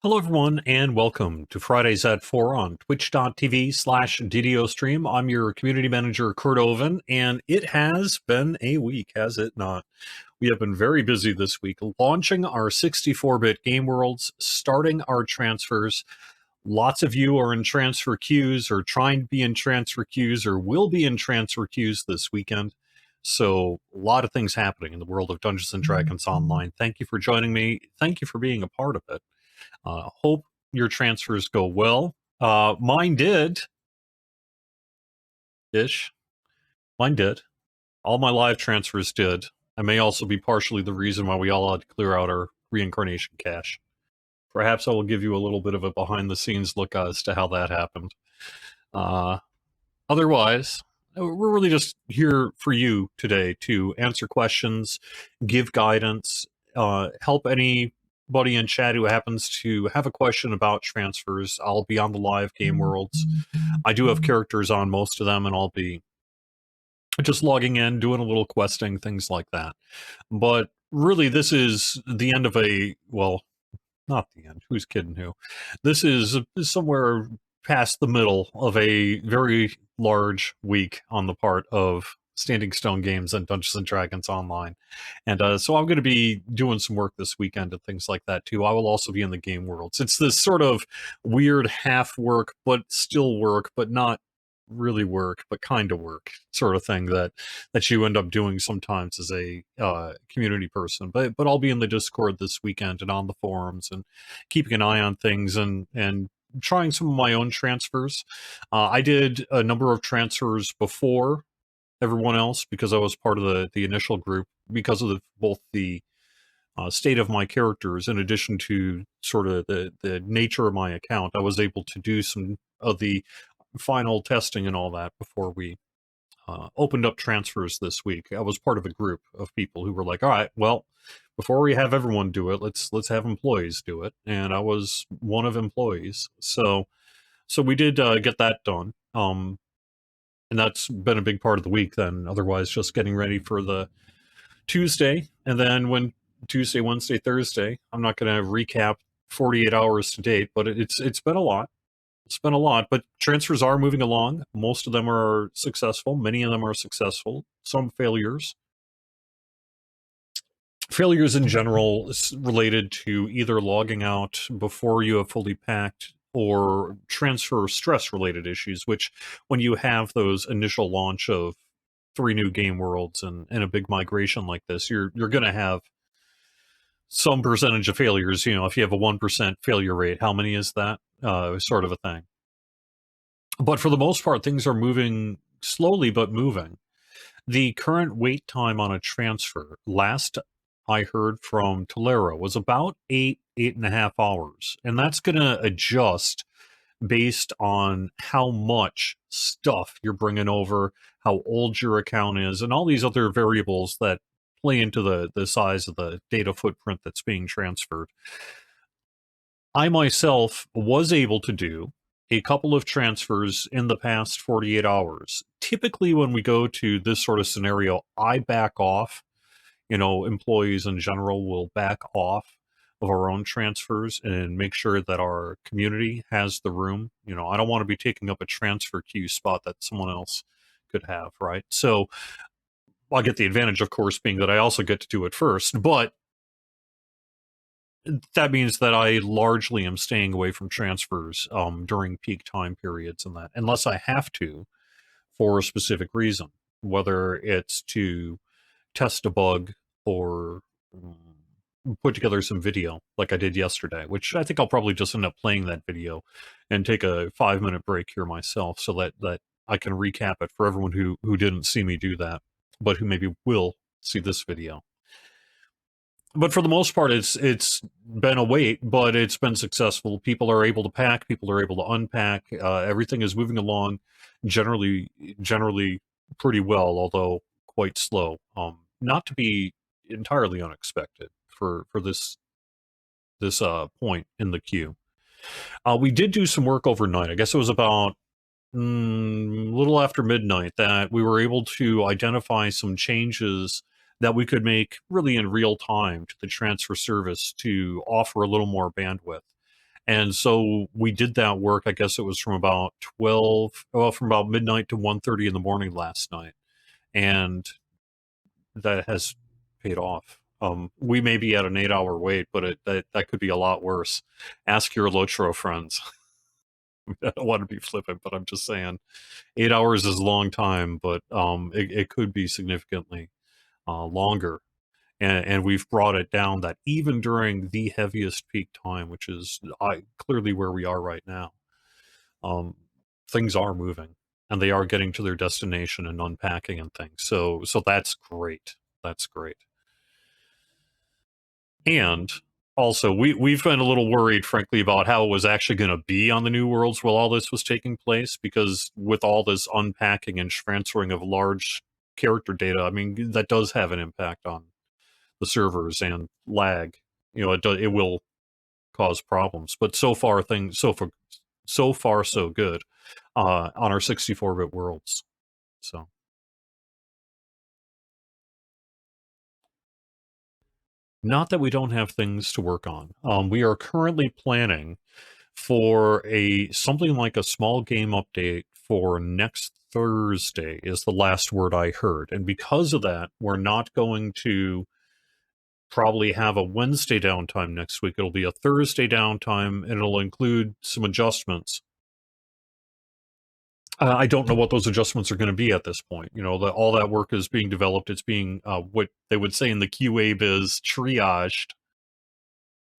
Hello, everyone, and welcome to Fridays at 4 on twitch.tv/DDO stream. I'm your community manager, Kurt Oven, and it has been a week, has it not? We have been very busy this week, launching our 64-bit game worlds, starting our transfers. Lots of you are in transfer queues, or trying to be in transfer queues, or will be in transfer queues this weekend. So, a lot of things happening in the world of Dungeons & Dragons Online. Thank you for joining me. Thank you for being a part of it. Hope your transfers go well. Mine did. Ish. Mine did. All my live transfers did. I may also be partially the reason why we all had to clear out our reincarnation cache. Perhaps I will give you a little bit of a behind-the-scenes look as to how that happened. Otherwise, we're really just here for you today to answer questions, give guidance, help anybody in chat who happens to have a question about transfers. I'll be on the live game worlds. I do have characters on most of them, and I'll be just logging in, doing a little questing, things like that. But really, this is the end of well, not the end. Who's kidding who? This is somewhere past the middle of a very large week on the part of Standing Stone Games and Dungeons and Dragons Online. And so I'm going to be doing some work this weekend and things like that too. I will also be in the game worlds. It's this sort of weird half work, but still work, but not really work, but kind of work sort of thing that you end up doing sometimes as a community person. But I'll be in the Discord this weekend and on the forums and keeping an eye on things and trying some of my own transfers. I did a number of transfers before everyone else because I was part of the initial group because of both the state of my characters in addition to sort of the nature of my account. I was able to do some of the final testing and all that before we opened up transfers this week. I was part of a group of people who were like, all right, well, before we have everyone do it, let's have employees do it. And I was one of employees. So we did get that done. And that's been a big part of the week then. Otherwise, just getting ready for the Tuesday. And then when Tuesday, Wednesday, Thursday, I'm not going to recap 48 hours to date, but it's been a lot. It's been a lot, but transfers are moving along. Most of them are successful. Many of them are successful. Some failures. Failures in general is related to either logging out before you have fully packed or transfer stress-related issues, which when you have those initial launch of 3 new game worlds and a big migration like this, you're going to have some percentage of failures. You know, if you have a 1% failure rate, how many is that? Sort of a thing. But for the most part, things are moving slowly, but moving. The current wait time on a transfer, last I heard from Tolera, was about 8.5 hours. And that's going to adjust based on how much stuff you're bringing over, how old your account is, and all these other variables that play into the size of the data footprint that's being transferred. I myself was able to do a couple of transfers in the past 48 hours. Typically, when we go to this sort of scenario, I back off. You know, employees in general will back off of our own transfers and make sure that our community has the room. You know, I don't want to be taking up a transfer queue spot that someone else could have, right? So I'll get the advantage, of course, being that I also get to do it first, but that means that I largely am staying away from transfers during peak time periods and that, unless I have to for a specific reason, whether it's to test a bug or put together some video like I did yesterday, which I think I'll probably just end up playing that video and take a 5-minute break here myself so that I can recap it for everyone who didn't see me do that, but who maybe will see this video. But for the most part, it's been a wait, but it's been successful. People are able to pack, people are able to unpack. Everything is moving along generally pretty well, although quite slow. Not to be entirely unexpected for this point in the queue. We did do some work overnight. I guess it was about a little after midnight that we were able to identify some changes that we could make really in real time to the transfer service to offer a little more bandwidth. And so we did that work. I guess it was from about 12, well, from about midnight to 1:30 in the morning last night, and that has paid off. We may be at an 8-hour wait, but that could be a lot worse. Ask your Lotro friends. I don't want to be flippant, but I'm just saying 8 hours is a long time, but it could be significantly longer. And we've brought it down that even during the heaviest peak time, which is clearly where we are right now, um, things are moving and they are getting to their destination and unpacking and things. So that's great. That's great. And also, we've been a little worried, frankly, about how it was actually going to be on the new worlds while all this was taking place, because with all this unpacking and transferring of large character data, I mean, that does have an impact on the servers and lag. It will cause problems. But so far so good on our 64-bit worlds. So. Not that we don't have things to work on. We are currently planning for something like a small game update for next Thursday is the last word I heard. And because of that, we're not going to probably have a Wednesday downtime next week. It'll be a Thursday downtime, and it'll include some adjustments. I don't know what those adjustments are going to be at this point. All that work is being developed. It's being what they would say in the QA biz triaged,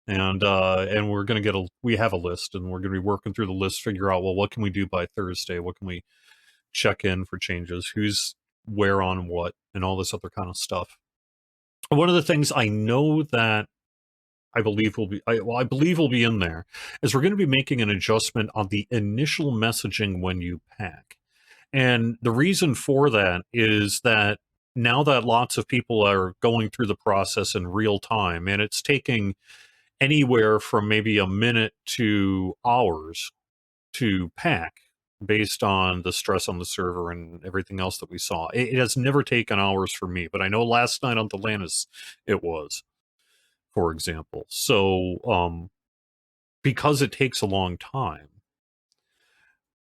and we're going to we have a list, and we're going to be working through the list, figure out, well, what can we do by Thursday? What can we check in for changes? Who's where on what, and all this other kind of stuff. One of the things I know that I believe I believe will be in there is we're going to be making an adjustment on the initial messaging when you pack. And the reason for that is that now that lots of people are going through the process in real time, and it's taking anywhere from maybe a minute to hours to pack based on the stress on the server and everything else that we saw. It has never taken hours for me, but I know last night on Atlantis it was, for example. So, because it takes a long time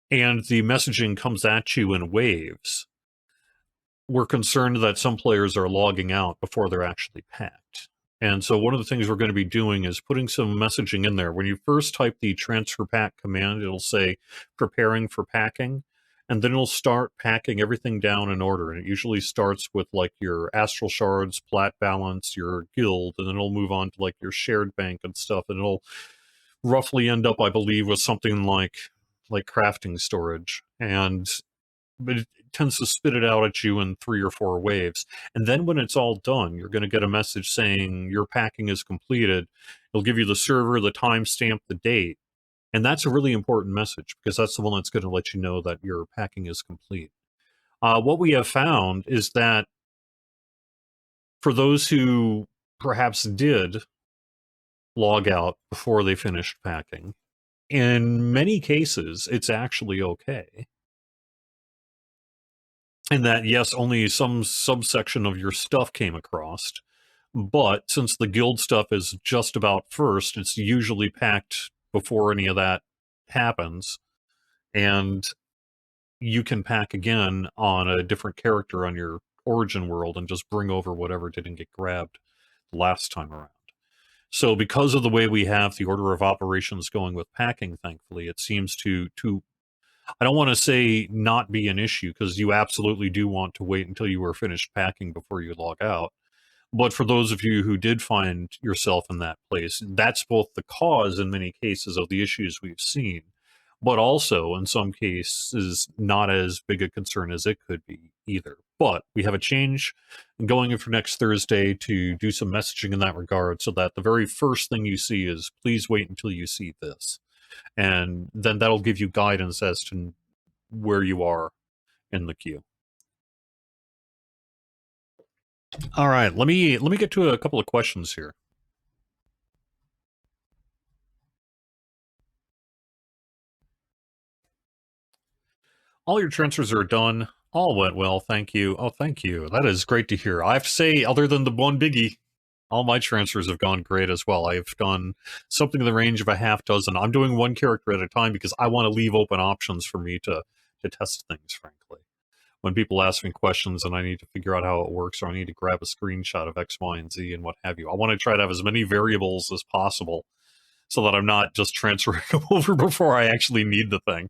and the messaging comes at you in waves, we're concerned that some players are logging out before they're actually packed. And so one of the things we're going to be doing is putting some messaging in there. When you first type the transfer pack command, it'll say preparing for packing, and then it'll start packing everything down in order. And it usually starts with like your astral shards, plat balance, your guild, and then it'll move on to like your shared bank and stuff. And it'll roughly end up, I believe, with something like crafting storage. But it tends to spit it out at you in 3 or 4 waves. And then when it's all done, you're going to get a message saying your packing is completed. It'll give you the server, the timestamp, the date. And that's a really important message because that's the one that's going to let you know that your packing is complete. What we have found is that for those who perhaps did log out before they finished packing, in many cases, it's actually okay. And that, yes, only some subsection of your stuff came across, but since the guild stuff is just about first, it's usually packed before any of that happens, and you can pack again on a different character on your origin world and just bring over whatever didn't get grabbed last time around. So because of the way we have the order of operations going with packing, thankfully, it seems to I don't want to say not be an issue, because you absolutely do want to wait until you are finished packing before you log out. But for those of you who did find yourself in that place, that's both the cause in many cases of the issues we've seen, but also in some cases not as big a concern as it could be either. But we have a change going in for next Thursday to do some messaging in that regard, so that the very first thing you see is please wait until you see this. And then that'll give you guidance as to where you are in the queue. All right, let me get to a couple of questions here. All your transfers are done. All went well, thank you. Oh, thank you. That is great to hear. I have to say, other than the one biggie, All my transfers have gone great as well. I've done something in the range of a half dozen. I'm doing one character at a time because I want to leave open options for me to test things, frankly. When people ask me questions and I need to figure out how it works, or I need to grab a screenshot of X, Y, and Z and what have you, I want to try to have as many variables as possible so that I'm not just transferring them over before I actually need the thing.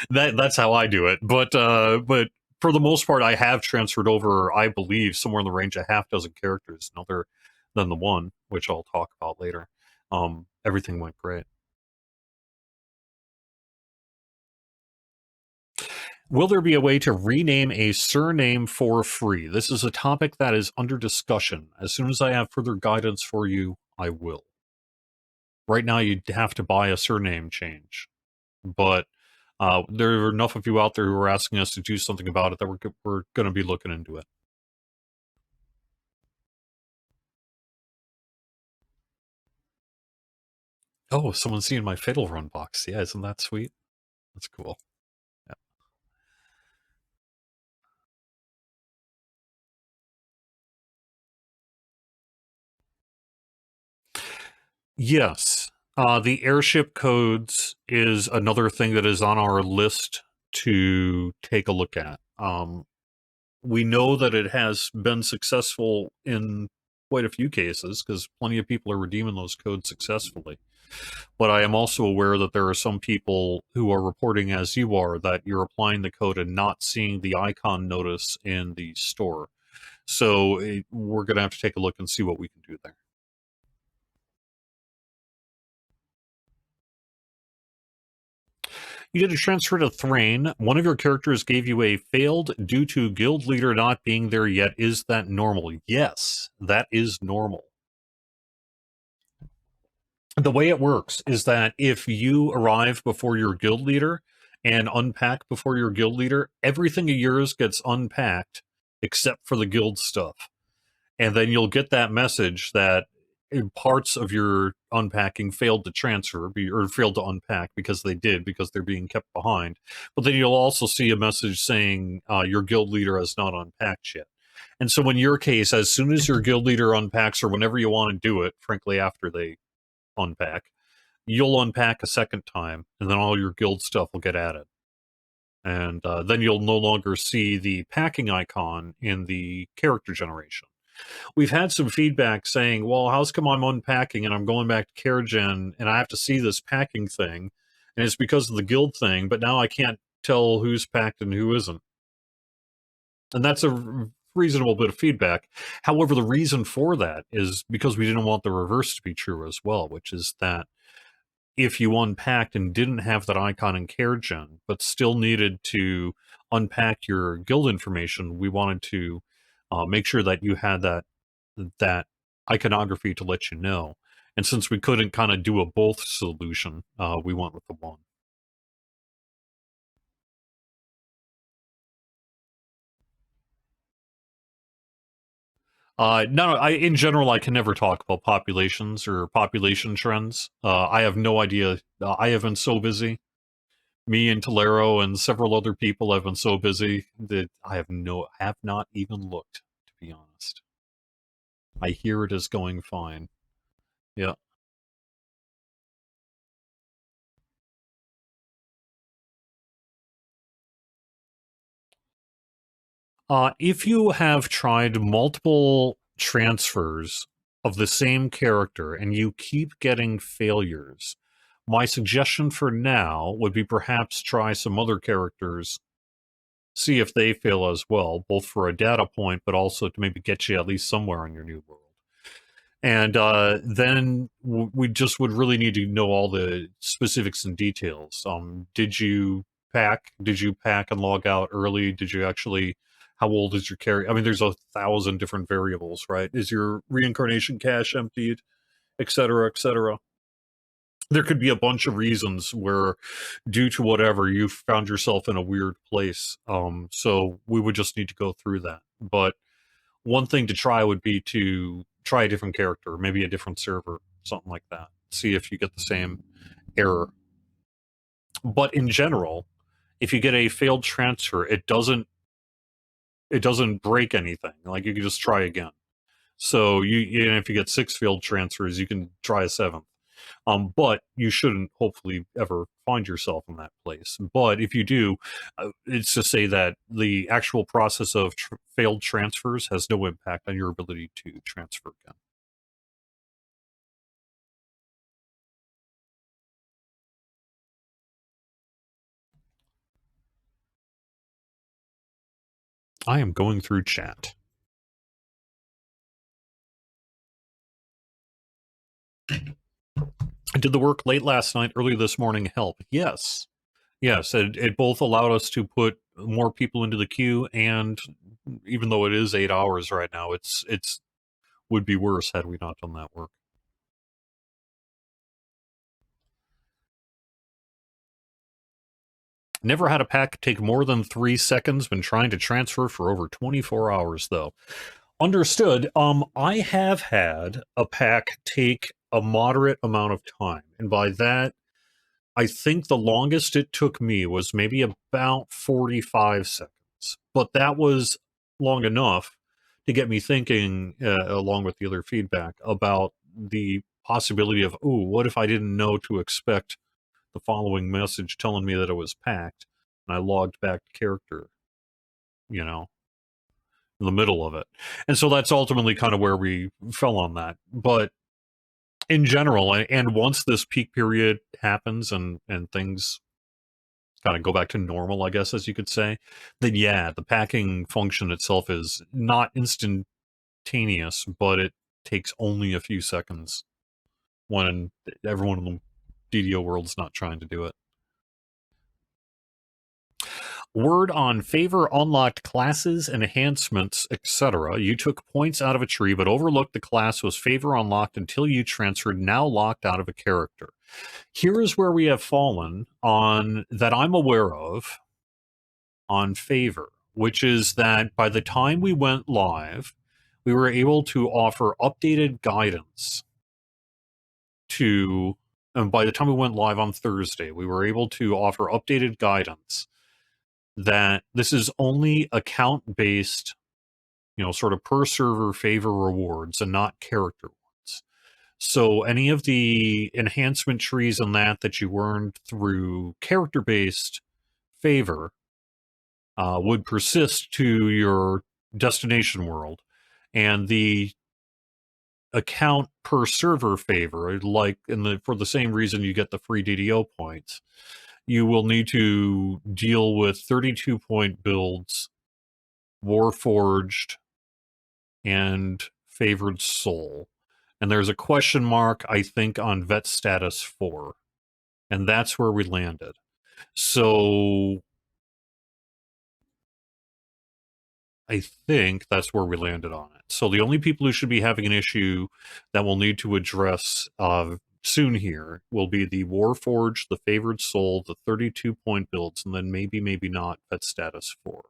That's how I do it. But for the most part, I have transferred over, I believe, somewhere in the range of half dozen characters, other than the one, which I'll talk about later. Everything went great. Will there be a way to rename a surname for free? This is a topic that is under discussion. As soon as I have further guidance for you, I will. Right now, you'd have to buy a surname change, but there are enough of you out there who are asking us to do something about it that we're going to be looking into it. Oh, someone's seeing my Fatal Run box. Yeah, isn't that sweet? That's cool. Yeah. Yes. The airship codes is another thing that is on our list to take a look at. We know that it has been successful in quite a few cases because plenty of people are redeeming those codes successfully. But I am also aware that there are some people who are reporting, as you are, that you're applying the code and not seeing the icon notice in the store. So we're going to have to take a look and see what we can do there. You did a transfer to Thrain. One of your characters gave you a failed due to guild leader not being there yet. Is that normal? Yes, that is normal. The way it works is that if you arrive before your guild leader and unpack before your guild leader, everything of yours gets unpacked except for the guild stuff. And then you'll get that message that parts of your unpacking failed to transfer or failed to unpack because they did, because they're being kept behind. But then you'll also see a message saying your guild leader has not unpacked yet. And so in your case, as soon as your guild leader unpacks, or whenever you want to do it, frankly, after they unpack, you'll unpack a second time, and then all your guild stuff will get added. And then you'll no longer see the packing icon in the character generation. We've had some feedback saying, well, how's come I'm unpacking and I'm going back to CareGen and I have to see this packing thing, and it's because of the guild thing, but now I can't tell who's packed and who isn't. And that's a reasonable bit of feedback. However, the reason for that is because we didn't want the reverse to be true as well, which is that if you unpacked and didn't have that icon in CareGen, but still needed to unpack your guild information, we wanted to make sure that you had that iconography to let you know. And since we couldn't kind of do a both solution, we went with the one. No, in general, I can never talk about populations or population trends. I have no idea. I have been so busy. Me and Tolero and several other people have been so busy that I have not even looked, to be honest. I hear it is going fine. Yeah. If you have tried multiple transfers of the same character and you keep getting failures, my suggestion for now would be perhaps try some other characters, see if they fail as well, both for a data point, but also to maybe get you at least somewhere in your new world. And then we just would really need to know all the specifics and details. Did you pack? Did you pack and log out early? Did you actually? How old is your carry? I mean, there's 1,000 different variables, right? Is your reincarnation cache emptied, et cetera, et cetera? There could be a bunch of reasons where, due to whatever, you found yourself in a weird place. So we would just need to go through that. But one thing to try would be to try a different character, maybe a different server, something like that. See if you get the same error. But in general, if you get a failed transfer, it doesn't break anything. Like you can just try again. So and if you get 6 failed transfers, you can try a 7th. But you shouldn't hopefully ever find yourself in that place. But if you do, it's to say that the actual process of failed transfers has no impact on your ability to transfer again. I am going through chat. Did the work late last night, early this morning help? Yes. Yes, it both allowed us to put more people into the queue, and even though it is 8 hours right now, it's would be worse had we not done that work. Never had a pack take more than 3 seconds. Been trying to transfer for over 24 hours, though. Understood. I have had a pack take a moderate amount of time, and by that, I think the longest it took me was maybe about 45 seconds. But that was long enough to get me thinking, along with the other feedback, about the possibility of, ooh, what if I didn't know to expect the following message telling me that it was packed, and I logged back to character, you know, in the middle of it. And so that's ultimately kind of where we fell on that. But in general, and once this peak period happens and things kind of go back to normal, I guess, as you could say, then yeah, the packing function itself is not instantaneous, but it takes only a few seconds when everyone in the DDO world's not trying to do it. Word on favor unlocked classes, enhancements, etc. You took points out of a tree, but overlooked the class was favor unlocked until you transferred, now locked out of a character. Here is where we have fallen on that I'm aware of on favor, which is that by the time we went live, we were able to offer updated guidance to, and by the time we went live on Thursday, we were able to offer updated guidance that this is only account based, sort of per server favor rewards and not character ones. So any of the enhancement trees and that you earned through character based favor would persist to your destination world, and the account per server favor, like for the same reason you get the free DDO points, you will need to deal with 32-point builds, Warforged, and Favored Soul. And there's a question mark, I think, on Vet Status 4. And that's where we landed. So I think that's where we landed on it. So the only people who should be having an issue that we'll need to address soon here will be the Warforged, the Favored Soul, the 32-point builds, and then maybe not Vet Status 4.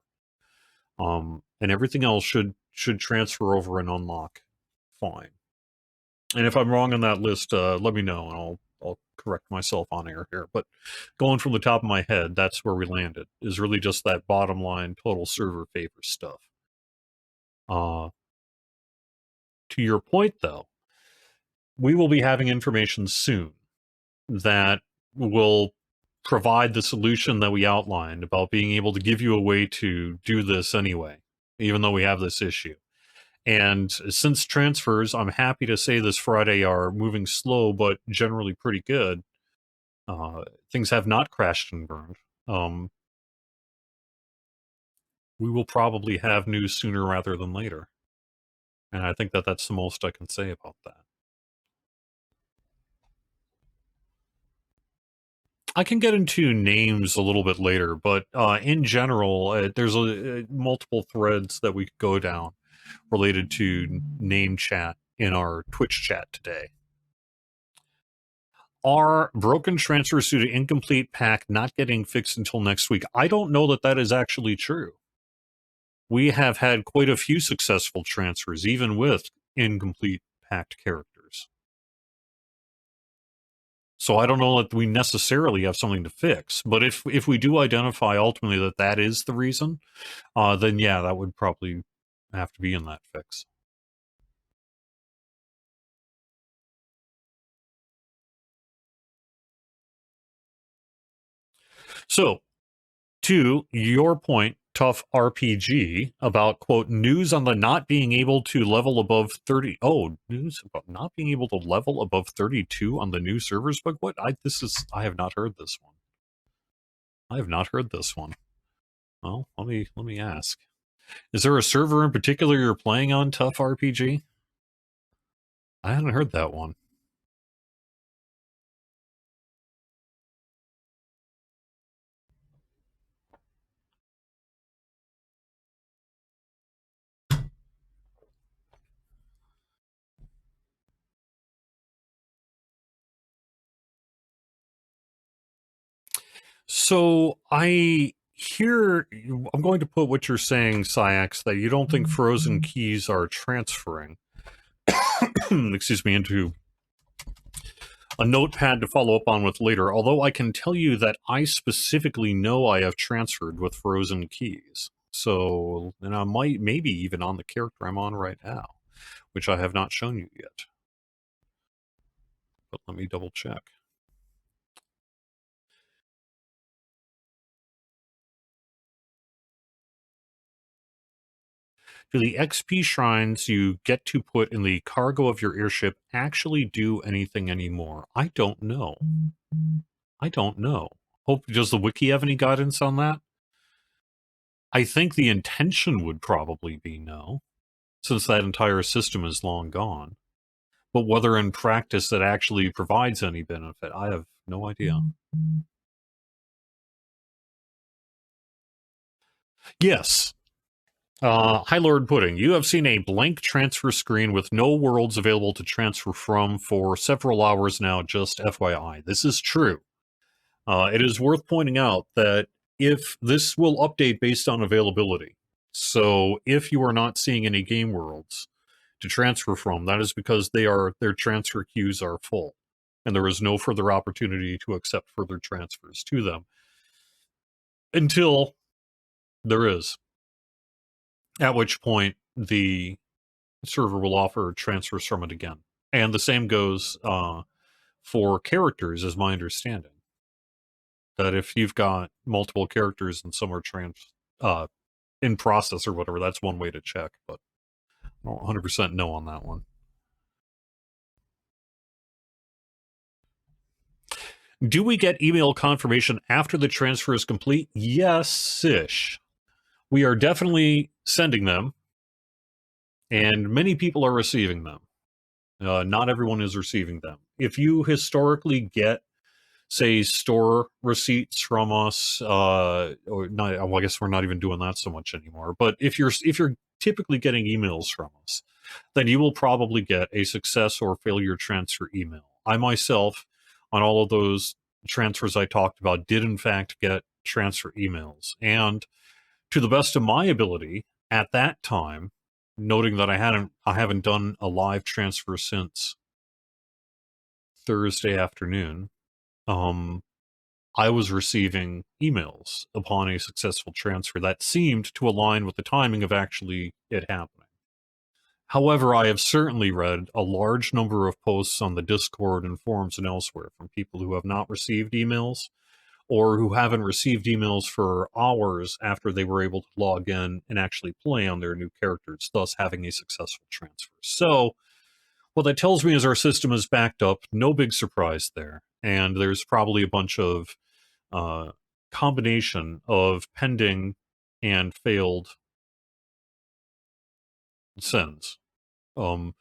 And everything else should transfer over and unlock fine. And if I'm wrong on that list, let me know, and I'll correct myself on air here. But going from the top of my head, that's where we landed. Is really just that bottom line total server favor stuff. To your point, though, we will be having information soon that will provide the solution that we outlined about being able to give you a way to do this anyway, even though we have this issue. And since transfers, I'm happy to say this Friday are moving slow, but generally pretty good. Things have not crashed and burned. We will probably have news sooner rather than later. And I think that that's the most I can say about that. I can get into names a little bit later, but in general, there's multiple threads that we could go down related to name chat in our Twitch chat today. Are broken transfers due to incomplete pack not getting fixed until next week? I don't know that that is actually true. We have had quite a few successful transfers, even with incomplete packed characters. So I don't know that we necessarily have something to fix, but if we do identify ultimately that that is the reason, then yeah, that would probably have to be in that fix. So, to your point, Tough RPG, about, quote, news on the not being able to level above 30. Oh, news about not being able to level above 32 on the new servers bug. What? I have not heard this one. I have not heard this one. Well, let me ask. Is there a server in particular you're playing on, Tough RPG? I hadn't heard that one. So I hear I'm going to put what you're saying, Syax, that you don't think frozen keys are transferring. Excuse me, into a notepad to follow up on with later. Although I can tell you that I specifically know I have transferred with frozen keys. So, and I might, maybe even on the character I'm on right now, which I have not shown you yet. But let me double check. Do the XP shrines you get to put in the cargo of your airship actually do anything anymore? I don't know. I don't know. Hope, does the wiki have any guidance on that? I think the intention would probably be no, since that entire system is long gone. But whether in practice that actually provides any benefit, I have no idea. Yes. Hi, Lord Pudding. You have seen a blank transfer screen with no worlds available to transfer from for several hours now, just FYI. This is true. It is worth pointing out that if this will update based on availability, so if you are not seeing any game worlds to transfer from, that is because their transfer queues are full, and there is no further opportunity to accept further transfers to them until there is. At which point the server will offer transfers from it again, and the same goes for characters, is my understanding. That if you've got multiple characters and some are in process or whatever, that's one way to check, but I don't 100% know on that one. Do we get email confirmation after the transfer is complete? Yes-ish. We are definitely sending them, and many people are receiving them. Not everyone is receiving them. If you historically get, say, store receipts from us, or not, well, I guess we're not even doing that so much anymore. But if you're typically getting emails from us, then you will probably get a success or failure transfer email. I myself, on all of those transfers I talked about, did in fact get transfer emails, and to the best of my ability at that time, noting that I haven't done a live transfer since Thursday afternoon. I was receiving emails upon a successful transfer that seemed to align with the timing of actually it happening. However, I have certainly read a large number of posts on the Discord and forums and elsewhere from people who have not received emails, or who haven't received emails for hours after they were able to log in and actually play on their new characters, thus having a successful transfer. So, what that tells me is our system is backed up, no big surprise there, and there's probably a bunch of combination of pending and failed sends. Um,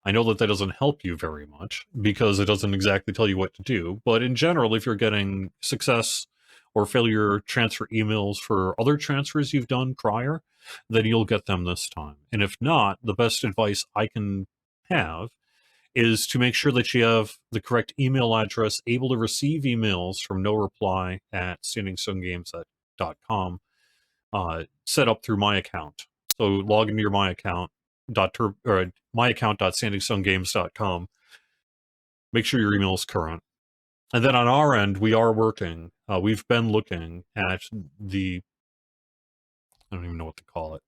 I know that that doesn't help you very much because it doesn't exactly tell you what to do. But in general, if you're getting success or failure transfer emails for other transfers you've done prior, then you'll get them this time. And if not, the best advice I can have is to make sure that you have the correct email address, able to receive emails from no reply at standingstonegames.com, set up through my account. So log into your my account or my account.standingstonegames.com. Make sure your email is current. And then on our end, we are working. We've been looking at I don't even know what to call it.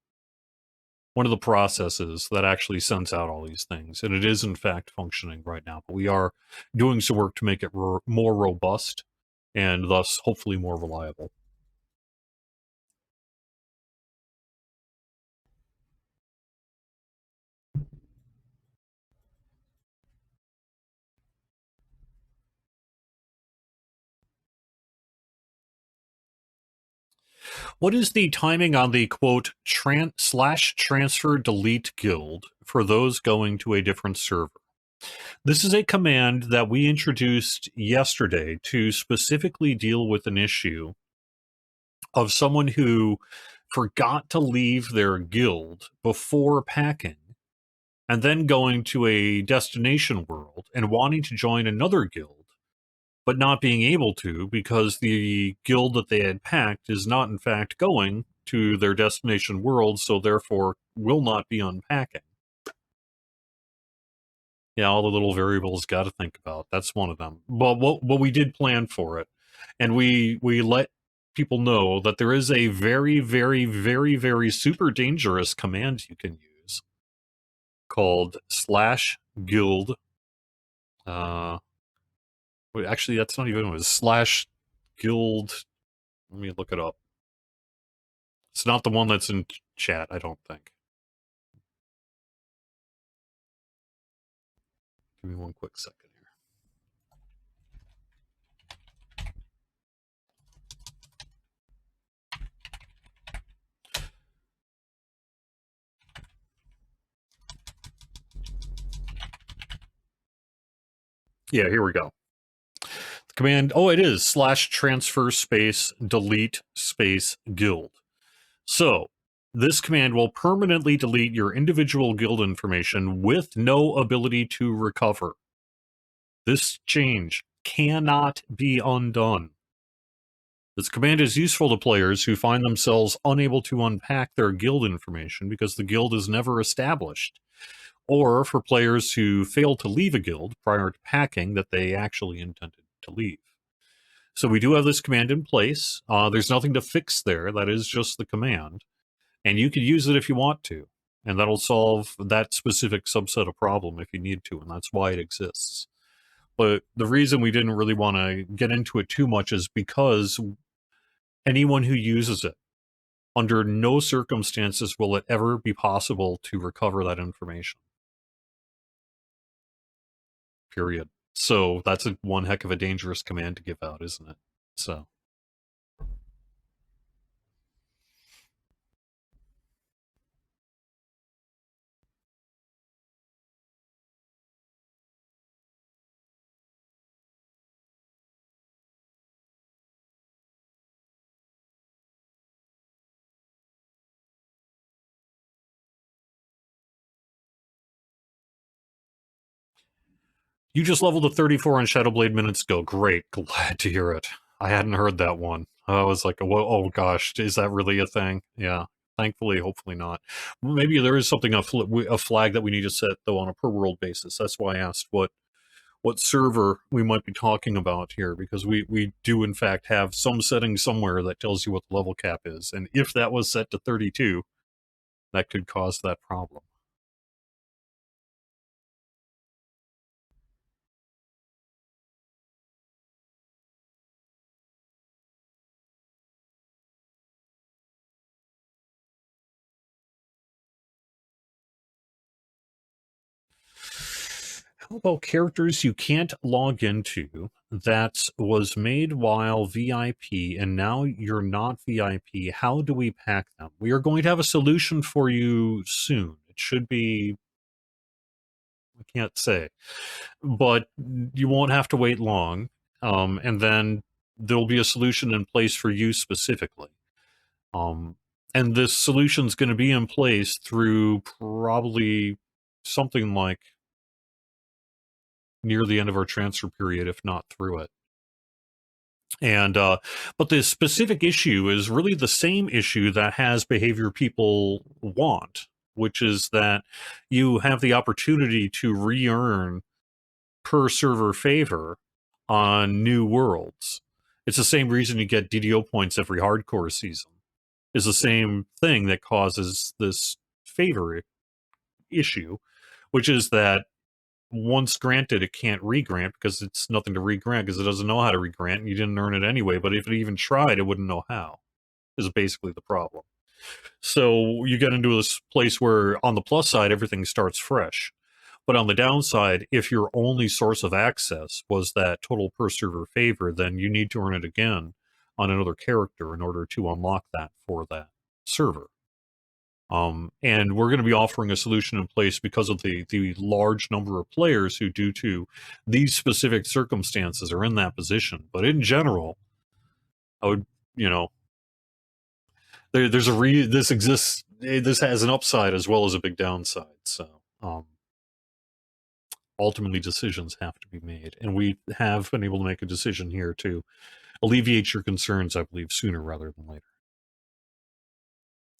One of the processes that actually sends out all these things. And it is, in fact, functioning right now. But we are doing some work to make it more robust and thus hopefully more reliable. What is the timing on the quote slash transfer delete guild for those going to a different server? This is a command that we introduced yesterday to specifically deal with an issue of someone who forgot to leave their guild before packing and then going to a destination world and wanting to join another guild, but not being able to because the guild that they had packed is not, in fact, going to their destination world, so therefore will not be unpacking. Yeah, all the little variables got to think about. That's one of them. But what we did plan for it, and we let people know that there is a very, very, very, very super dangerous command you can use called slash guild. Wait, actually, that's not even, it was slash guild. Let me look it up. It's not the one that's in chat, I don't think. Give me one quick second here. Yeah, here we go. The command, oh, it is slash transfer space delete space guild. So this command will permanently delete your individual guild information with no ability to recover. This change cannot be undone. This command is useful to players who find themselves unable to unpack their guild information because the guild is never established, or for players who fail to leave a guild prior to packing that they actually intended to leave. So we do have this command in place. There's nothing to fix there. That is just the command. And you can use it if you want to. And that'll solve that specific subset of problem if you need to. And that's why it exists. But the reason we didn't really want to get into it too much is because anyone who uses it, under no circumstances will it ever be possible to recover that information. Period. So that's one heck of a dangerous command to give out, isn't it? So. You just leveled to 34 on Shadowblade minutes ago. Great. Glad to hear it. I hadn't heard that one. I was like, oh gosh, is that really a thing? Yeah. Thankfully, hopefully not. Maybe there is something, a flag that we need to set, though, on a per world basis. That's why I asked what server we might be talking about here, because we do, in fact, have some setting somewhere that tells you what the level cap is. And if that was set to 32, that could cause that problem. How about characters you can't log into that was made while VIP and now you're not VIP? How do we pack them? We are going to have a solution for you soon. It should be, I can't say, but you won't have to wait long. And then there'll be a solution in place for you specifically. And this solution's going to be in place through probably something like near the end of our transfer period, if not through it. And but the specific issue is really the same issue that has behavior people want, which is that you have the opportunity to re-earn per server favor on new worlds. It's the same reason you get DDO points every hardcore season. Is the same thing that causes this favor issue, which is that once granted, it can't re-grant because it's nothing to re-grant because it doesn't know how to re-grant, and you didn't earn it anyway. But if it even tried, it wouldn't know how. Is basically the problem. So you get into this place where, on the plus side, everything starts fresh. But on the downside, if your only source of access was that total per server favor, then you need to earn it again on another character in order to unlock that for that server. And we're going to be offering a solution in place because of the large number of players who, due to these specific circumstances, are in that position. But in general, I would, you know, there's this exists. This has an upside as well as a big downside. So ultimately, decisions have to be made, and we have been able to make a decision here to alleviate your concerns, I believe, sooner rather than later.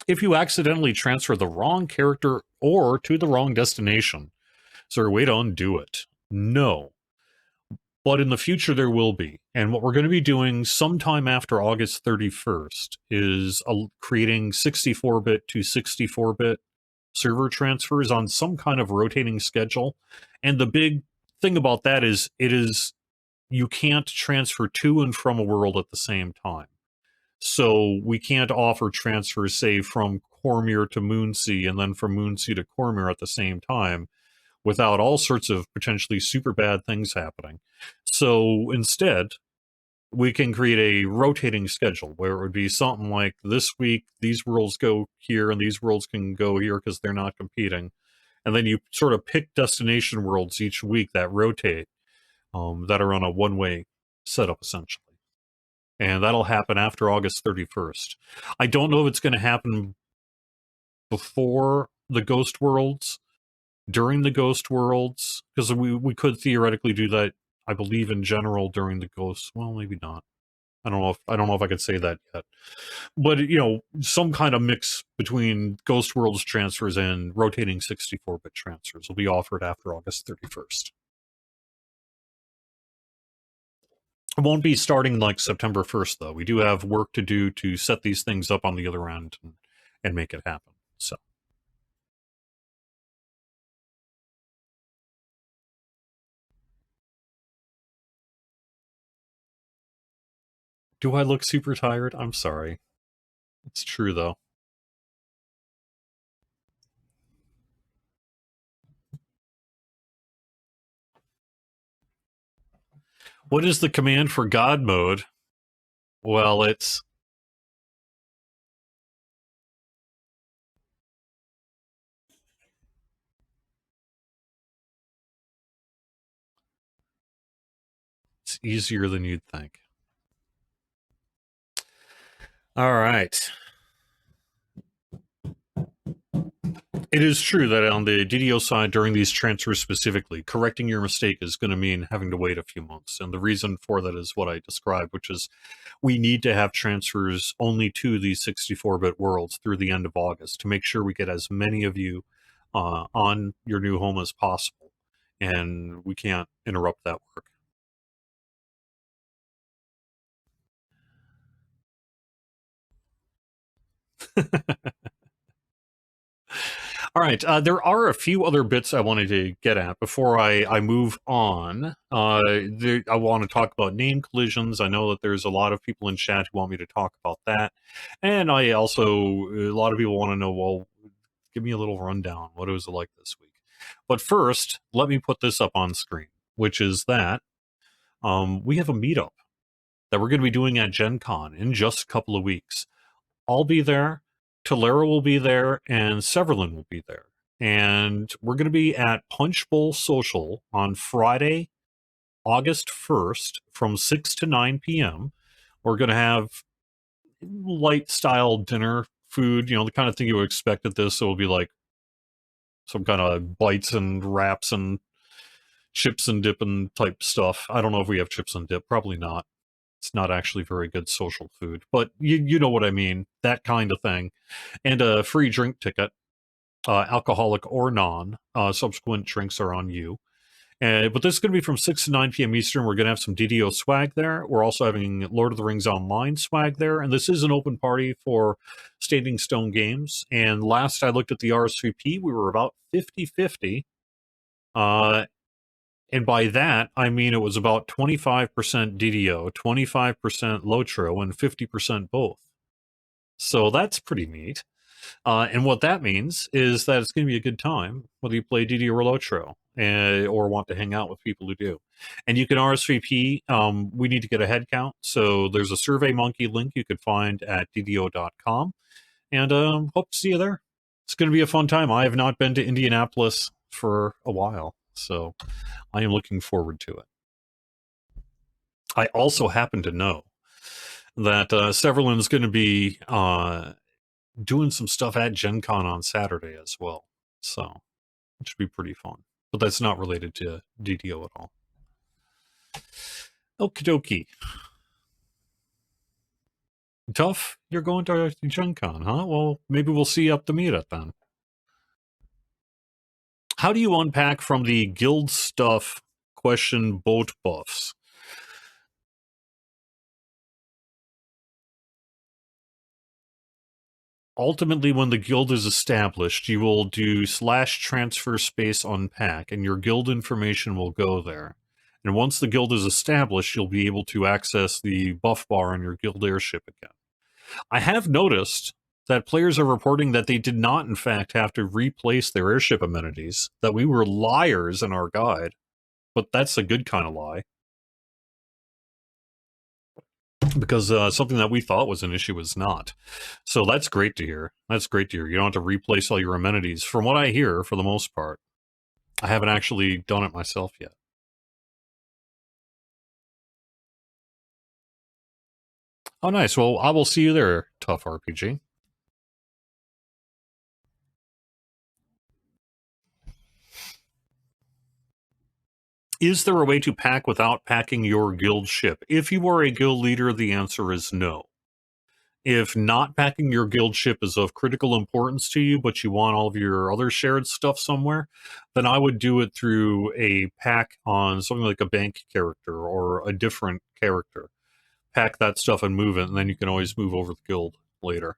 If you accidentally transfer the wrong character or to the wrong destination, is there a way to undo it? No. But in the future, there will be. And what we're going to be doing sometime after August 31st is creating 64-bit to 64-bit server transfers on some kind of rotating schedule. And the big thing about that is you can't transfer to and from a world at the same time. So we can't offer transfers, say, from Cormyr to Moonsea and then from Moonsea to Cormyr at the same time without all sorts of potentially super bad things happening. So instead, we can create a rotating schedule where it would be something like this week, these worlds go here and these worlds can go here because they're not competing. And then you sort of pick destination worlds each week that rotate, that are on a one-way setup, essentially. And that'll happen after August 31st. I don't know if it's going to happen before the Ghost Worlds, during the Ghost Worlds, because we could theoretically do that, I believe, in general during the Ghost. Well, maybe not. I don't know if I could say that yet. But some kind of mix between Ghost Worlds transfers and rotating 64-bit transfers will be offered after August 31st. It won't be starting like September 1st, though. We do have work to do to set these things up on the other end and make it happen. So. Do I look super tired? I'm sorry. It's true, though. What is the command for God mode? Well, it's easier than you'd think. All right. It is true that on the DDO side, during these transfers specifically, correcting your mistake is going to mean having to wait a few months. And the reason for that is what I described, which is we need to have transfers only to these 64-bit worlds through the end of August to make sure we get as many of you on your new home as possible. And we can't interrupt that work. All right. There are a few other bits I wanted to get at before I move on. I want to talk about name collisions. I know that there's a lot of people in chat who want me to talk about that. And a lot of people want to know, well, give me a little rundown. What was it like this week? But first, let me put this up on screen, which is that we have a meetup that we're going to be doing at Gen Con in just a couple of weeks. I'll be there. Tolera will be there, and Severlin will be there. And we're going to be at Punch Bowl Social on Friday, August 1st from 6 to 9 p.m. We're going to have light style dinner food, the kind of thing you would expect at this. So it'll be like some kind of bites and wraps and chips and dip and type stuff. I don't know if we have chips and dip. Probably not. It's not actually very good social food, but you know what I mean, that kind of thing. And a free drink ticket, alcoholic or non. Subsequent drinks are on you. But this is going to be from 6 to 9 p.m. Eastern. We're going to have some DDO swag there. We're also having Lord of the Rings Online swag there. And this is an open party for Standing Stone Games. And last I looked at the RSVP, we were about 50-50. And by that, I mean it was about 25% DDO, 25% Lotro, and 50% both. So that's pretty neat. And what that means is that it's going to be a good time, whether you play DDO or Lotro, or want to hang out with people who do. And you can RSVP. We need to get a head count. So there's a SurveyMonkey link you could find at DDO.com. And hope to see you there. It's going to be a fun time. I have not been to Indianapolis for a while, so I am looking forward to it. I also happen to know that Severlin's going to be doing some stuff at Gen Con on Saturday as well. So it should be pretty fun. But that's not related to DDO at all. Okie dokie. Tough, you're going to Gen Con, huh? Well, maybe we'll see you up the meetup then. How do you unpack from the guild stuff question boat buffs? Ultimately, when the guild is established, you will do /transfer space unpack, and your guild information will go there. And once the guild is established, you'll be able to access the buff bar on your guild airship again. I have noticed that players are reporting that they did not, in fact, have to replace their airship amenities, that we were liars in our guide, but that's a good kind of lie. Because something that we thought was an issue was not. So that's great to hear. That's great to hear. You don't have to replace all your amenities. From what I hear, for the most part, I haven't actually done it myself yet. Oh, nice. Well, I will see you there, Tough RPG. Is there a way to pack without packing your guild ship? If you are a guild leader, the answer is no. If not packing your guild ship is of critical importance to you, but you want all of your other shared stuff somewhere, then I would do it through a pack on something like a bank character or a different character. Pack that stuff and move it, and then you can always move over the guild later.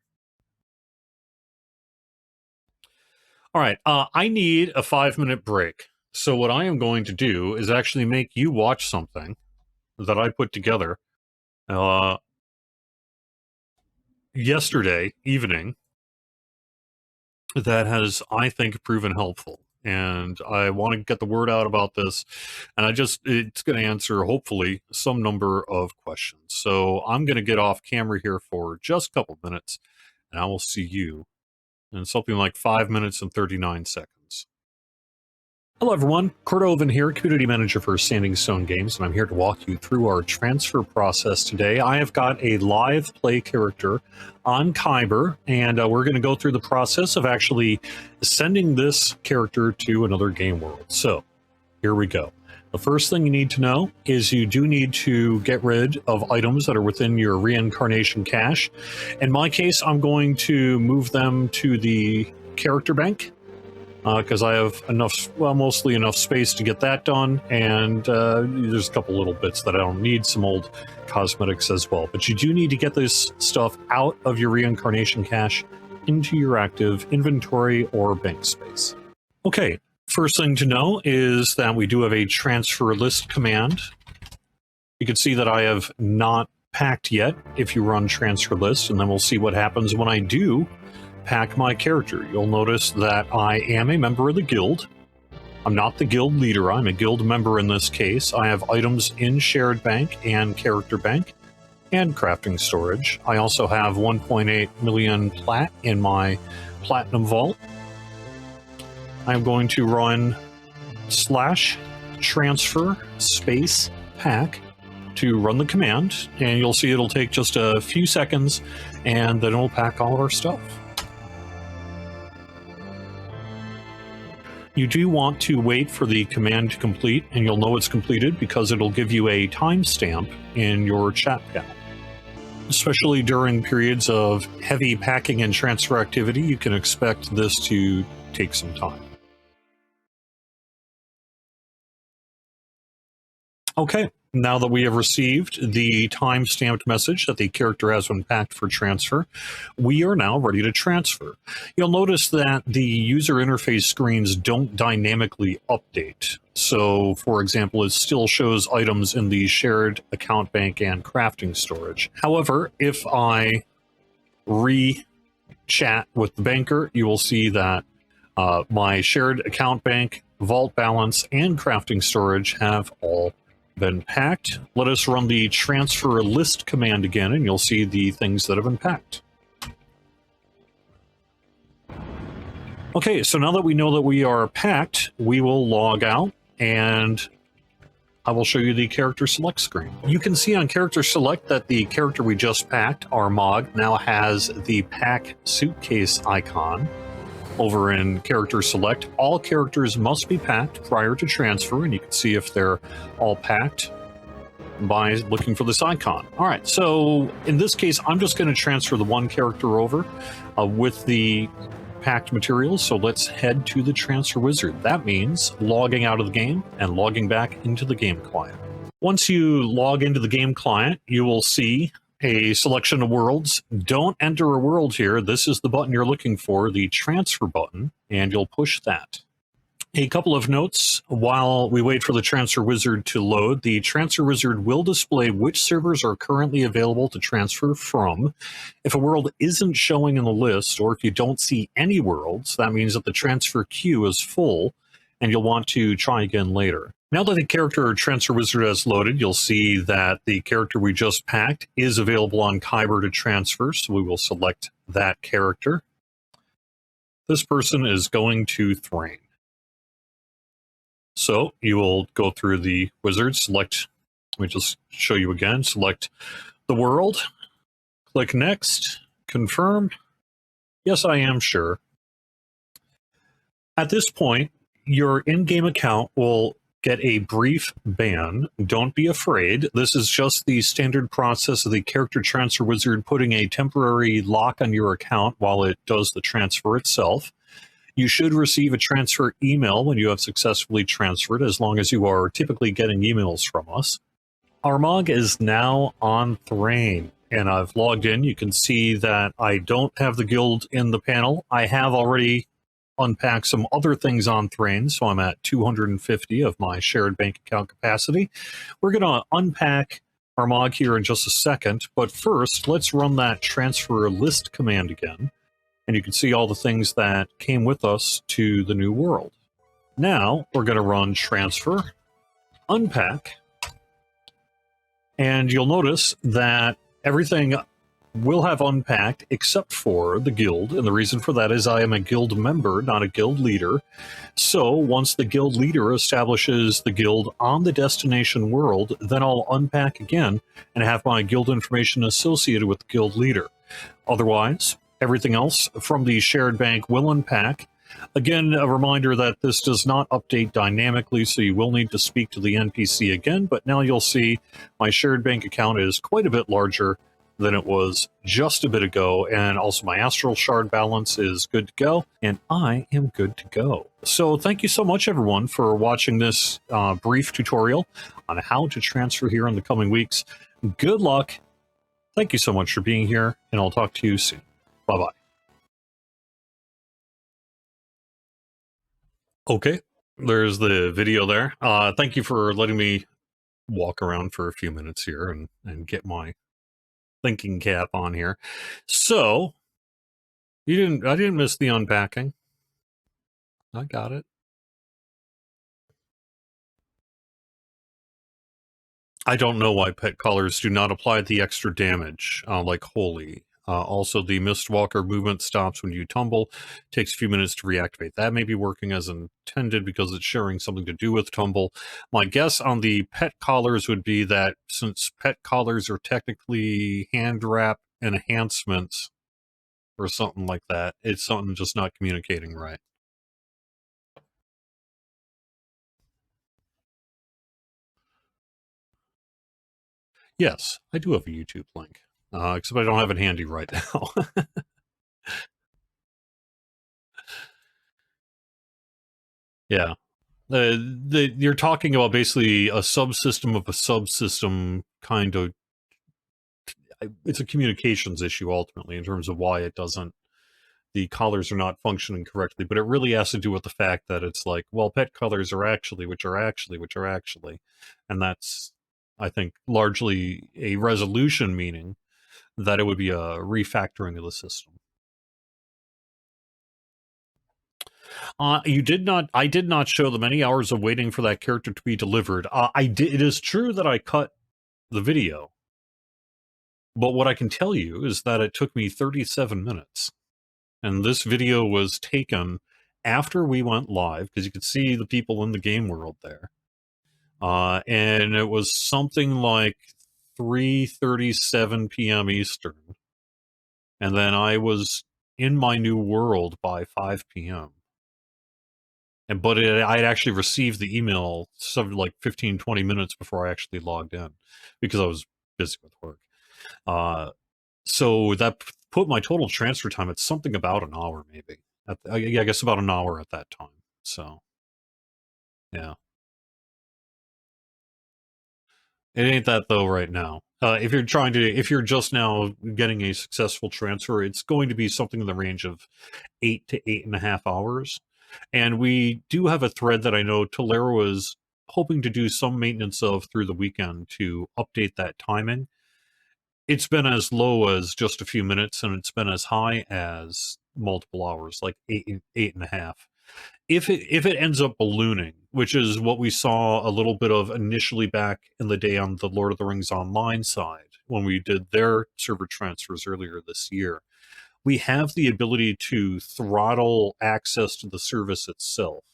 All right, I need a 5-minute break. So what I am going to do is actually make you watch something that I put together yesterday evening that has, I think, proven helpful. And I want to get the word out about this. And it's going to answer, hopefully, some number of questions. So I'm going to get off camera here for just a couple minutes, and I will see you in something like 5 minutes and 39 seconds. Hello everyone, Kurt Oven here, Community Manager for Standing Stone Games, and I'm here to walk you through our transfer process today. I have got a live play character on Kyber, and we're going to go through the process of actually sending this character to another game world. So, here we go. The first thing you need to know is you do need to get rid of items that are within your reincarnation cache. In my case, I'm going to move them to the character bank, because I have enough, well, mostly enough space to get that done, and there's a couple little bits that I don't need, some old cosmetics as well. But you do need to get this stuff out of your reincarnation cache into your active inventory or bank space. Okay, first thing to know is that we do have a transfer list command. You can see that I have not packed yet if you run transfer list, and then we'll see what happens when I do pack my character. You'll notice that I am a member of the guild. I'm not the guild leader, I'm a guild member in this case. I have items in shared bank and character bank and crafting storage. I also have 1.8 million plat in my platinum vault. I'm going to run /transfer space pack to run the command, and you'll see it'll take just a few seconds, and then it'll pack all of our stuff. You do want to wait for the command to complete, and you'll know it's completed because it'll give you a timestamp in your chat panel. Especially during periods of heavy packing and transfer activity, you can expect this to take some time. Okay, Now that we have received the time-stamped message that the character has been packed for transfer, we are now ready to transfer. You'll notice that the user interface screens don't dynamically update. So, for example, it still shows items in the shared account bank and crafting storage. However, if I re-chat with the banker, you will see that my shared account bank, vault balance, and crafting storage have all been packed. Let us run the transfer list command again, and you'll see the things that have been packed. Okay, so now that we know that we are packed, we will log out, and I will show you the character select screen. You can see on character select that the character we just packed, Armag, now has the pack suitcase icon. Over in character select, all characters must be packed prior to transfer, and you can see if they're all packed by looking for this icon. All right, so in this case, I'm just going to transfer the one character over with the packed materials. So let's head to the transfer wizard. That means logging out of the game and logging back into the game client. Once you log into the game client, you will see a selection of worlds. Don't enter a world here. This is the button you're looking for, the transfer button, and you'll push that. A couple of notes while we wait for the transfer wizard to load. The transfer wizard will display which servers are currently available to transfer from. If a world isn't showing in the list, or if you don't see any worlds, that means that the transfer queue is full and you'll want to try again later. Now that the character transfer wizard has loaded, you'll see that the character we just packed is available on Kyber to transfer, so we will select that character. This person is going to Thrain. So you will go through the wizard, select, let me just show you again, select the world, click next, confirm. Yes, I am sure. At this point, your in-game account will get a brief ban. Don't be afraid. This is just the standard process of the character transfer wizard putting a temporary lock on your account while it does the transfer itself. You should receive a transfer email when you have successfully transferred, as long as you are typically getting emails from us. Armag is now on Thrain, and I've logged in. You can see that I don't have the guild in the panel. I have already unpacked some other things on Thrain, so I'm at 250 of my shared bank account capacity. We're going to unpack Armag here in just a second, but first, let's run that transfer list command again, and you can see all the things that came with us to the new world. Now, we're going to run transfer, unpack, and you'll notice that everything will have unpacked except for the guild, and the reason for that is I am a guild member, not a guild leader. So once the guild leader establishes the guild on the destination world, then I'll unpack again and have my guild information associated with the guild leader. Otherwise, everything else from the shared bank will unpack. Again, a reminder that this does not update dynamically, so you will need to speak to the NPC again, but now you'll see my shared bank account is quite a bit larger than it was just a bit ago, and also my astral shard balance is good to go, and I am good to go. So thank you so much, everyone, for watching this brief tutorial on how to transfer here in the coming weeks. Good luck. Thank you so much for being here, and I'll talk to you soon. Bye-bye. Okay, there's the video there. Thank you for letting me walk around for a few minutes here and get my thinking cap on here. So I didn't miss the unpacking. I got it. I don't know why pet collars do not apply the extra damage like Holy. Also, the Mistwalker movement stops when you tumble. Takes a few minutes to reactivate. That may be working as intended because it's sharing something to do with tumble. My guess on the pet collars would be that since pet collars are technically hand wrap enhancements or something like that, it's something just not communicating right. Yes, I do have a YouTube link, except I don't have it handy right now. Yeah. You're talking about basically a subsystem of a subsystem kind of. It's a communications issue ultimately in terms of why it doesn't. The collars are not functioning correctly, but it really has to do with the fact that it's like, well, pet colors are actually, which are actually, which are actually, and that's, I think, largely a resolution, meaning that it would be a refactoring of the system. You did not. I did not show the many hours of waiting for that character to be delivered. I did. It is true that I cut the video, but what I can tell you is that it took me 37 minutes, and this video was taken after we went live because you could see the people in the game world there, and it was something like 3:37 p.m. Eastern, and then I was in my new world by 5 p.m. I had actually received the email some like 15, 20 minutes before I actually logged in because I was busy with work. Uh, so that put my total transfer time at something about an hour, maybe. I guess about an hour at that time. So, yeah. It ain't that though right now. If you're just now getting a successful transfer, it's going to be something in the range of 8 to 8.5 hours. And we do have a thread that I know Tolero is hoping to do some maintenance of through the weekend to update that timing. It's been as low as just a few minutes, and it's been as high as multiple hours, like 8.5. If it ends up ballooning, which is what we saw a little bit of initially back in the day on the Lord of the Rings Online side when we did their server transfers earlier this year, we have the ability to throttle access to the service itself.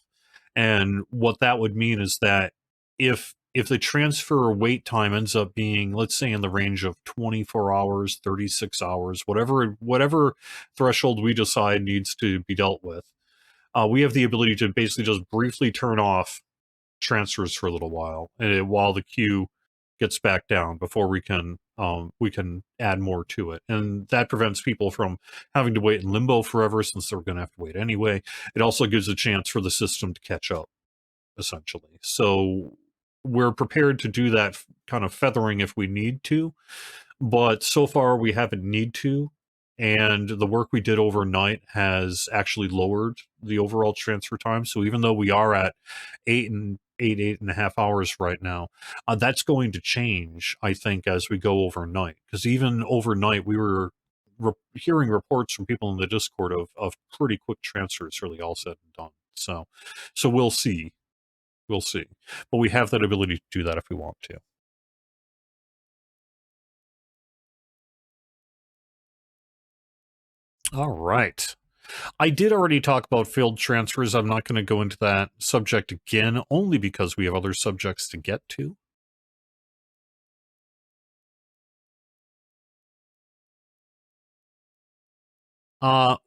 And what that would mean is that if the transfer wait time ends up being, let's say, in the range of 24 hours, 36 hours, whatever threshold we decide needs to be dealt with, we have the ability to basically just briefly turn off transfers for a little while, and while the queue gets back down before we can add more to it, and that prevents people from having to wait in limbo forever since they're going to have to wait anyway. It also gives a chance for the system to catch up, essentially. So we're prepared to do that kind of feathering if we need to, but so far we haven't need to, and the work we did overnight has actually lowered the overall transfer time. So even though we are at 8.5 hours right now, that's going to change, I think, as we go overnight, because even overnight we were hearing reports from people in the Discord of pretty quick transfers, really all said and done. So we'll see, but we have that ability to do that if we want to. All right. I did already talk about failed transfers. I'm not going to go into that subject again, only because we have other subjects to get to.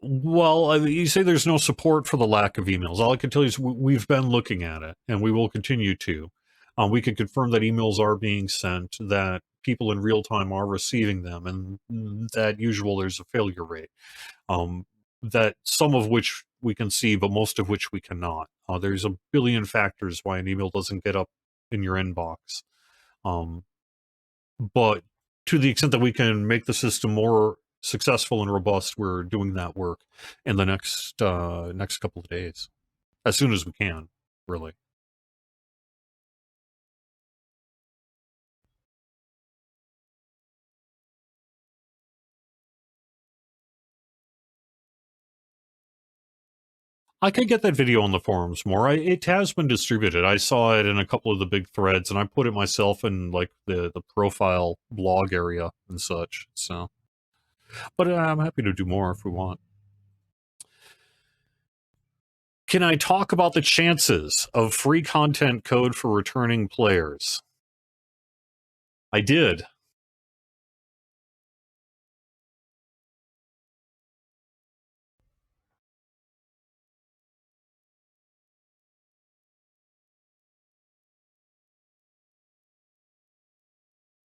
Well, you say there's no support for the lack of emails. All I can tell you is we've been looking at it, and we will continue to. We can confirm that emails are being sent, that people in real time are receiving them, and that usual there's a failure rate. That some of which we can see, but most of which we cannot. There's a billion factors why an email doesn't get up in your inbox. Um, but to the extent that we can make the system more successful and robust, we're doing that work in the next couple of days, as soon as we can, really. I could get that video on the forums more. It has been distributed. I saw it in a couple of the big threads, and I put it myself in like the profile blog area and such. So, but I'm happy to do more if we want. Can I talk about the chances of free content code for returning players? I did.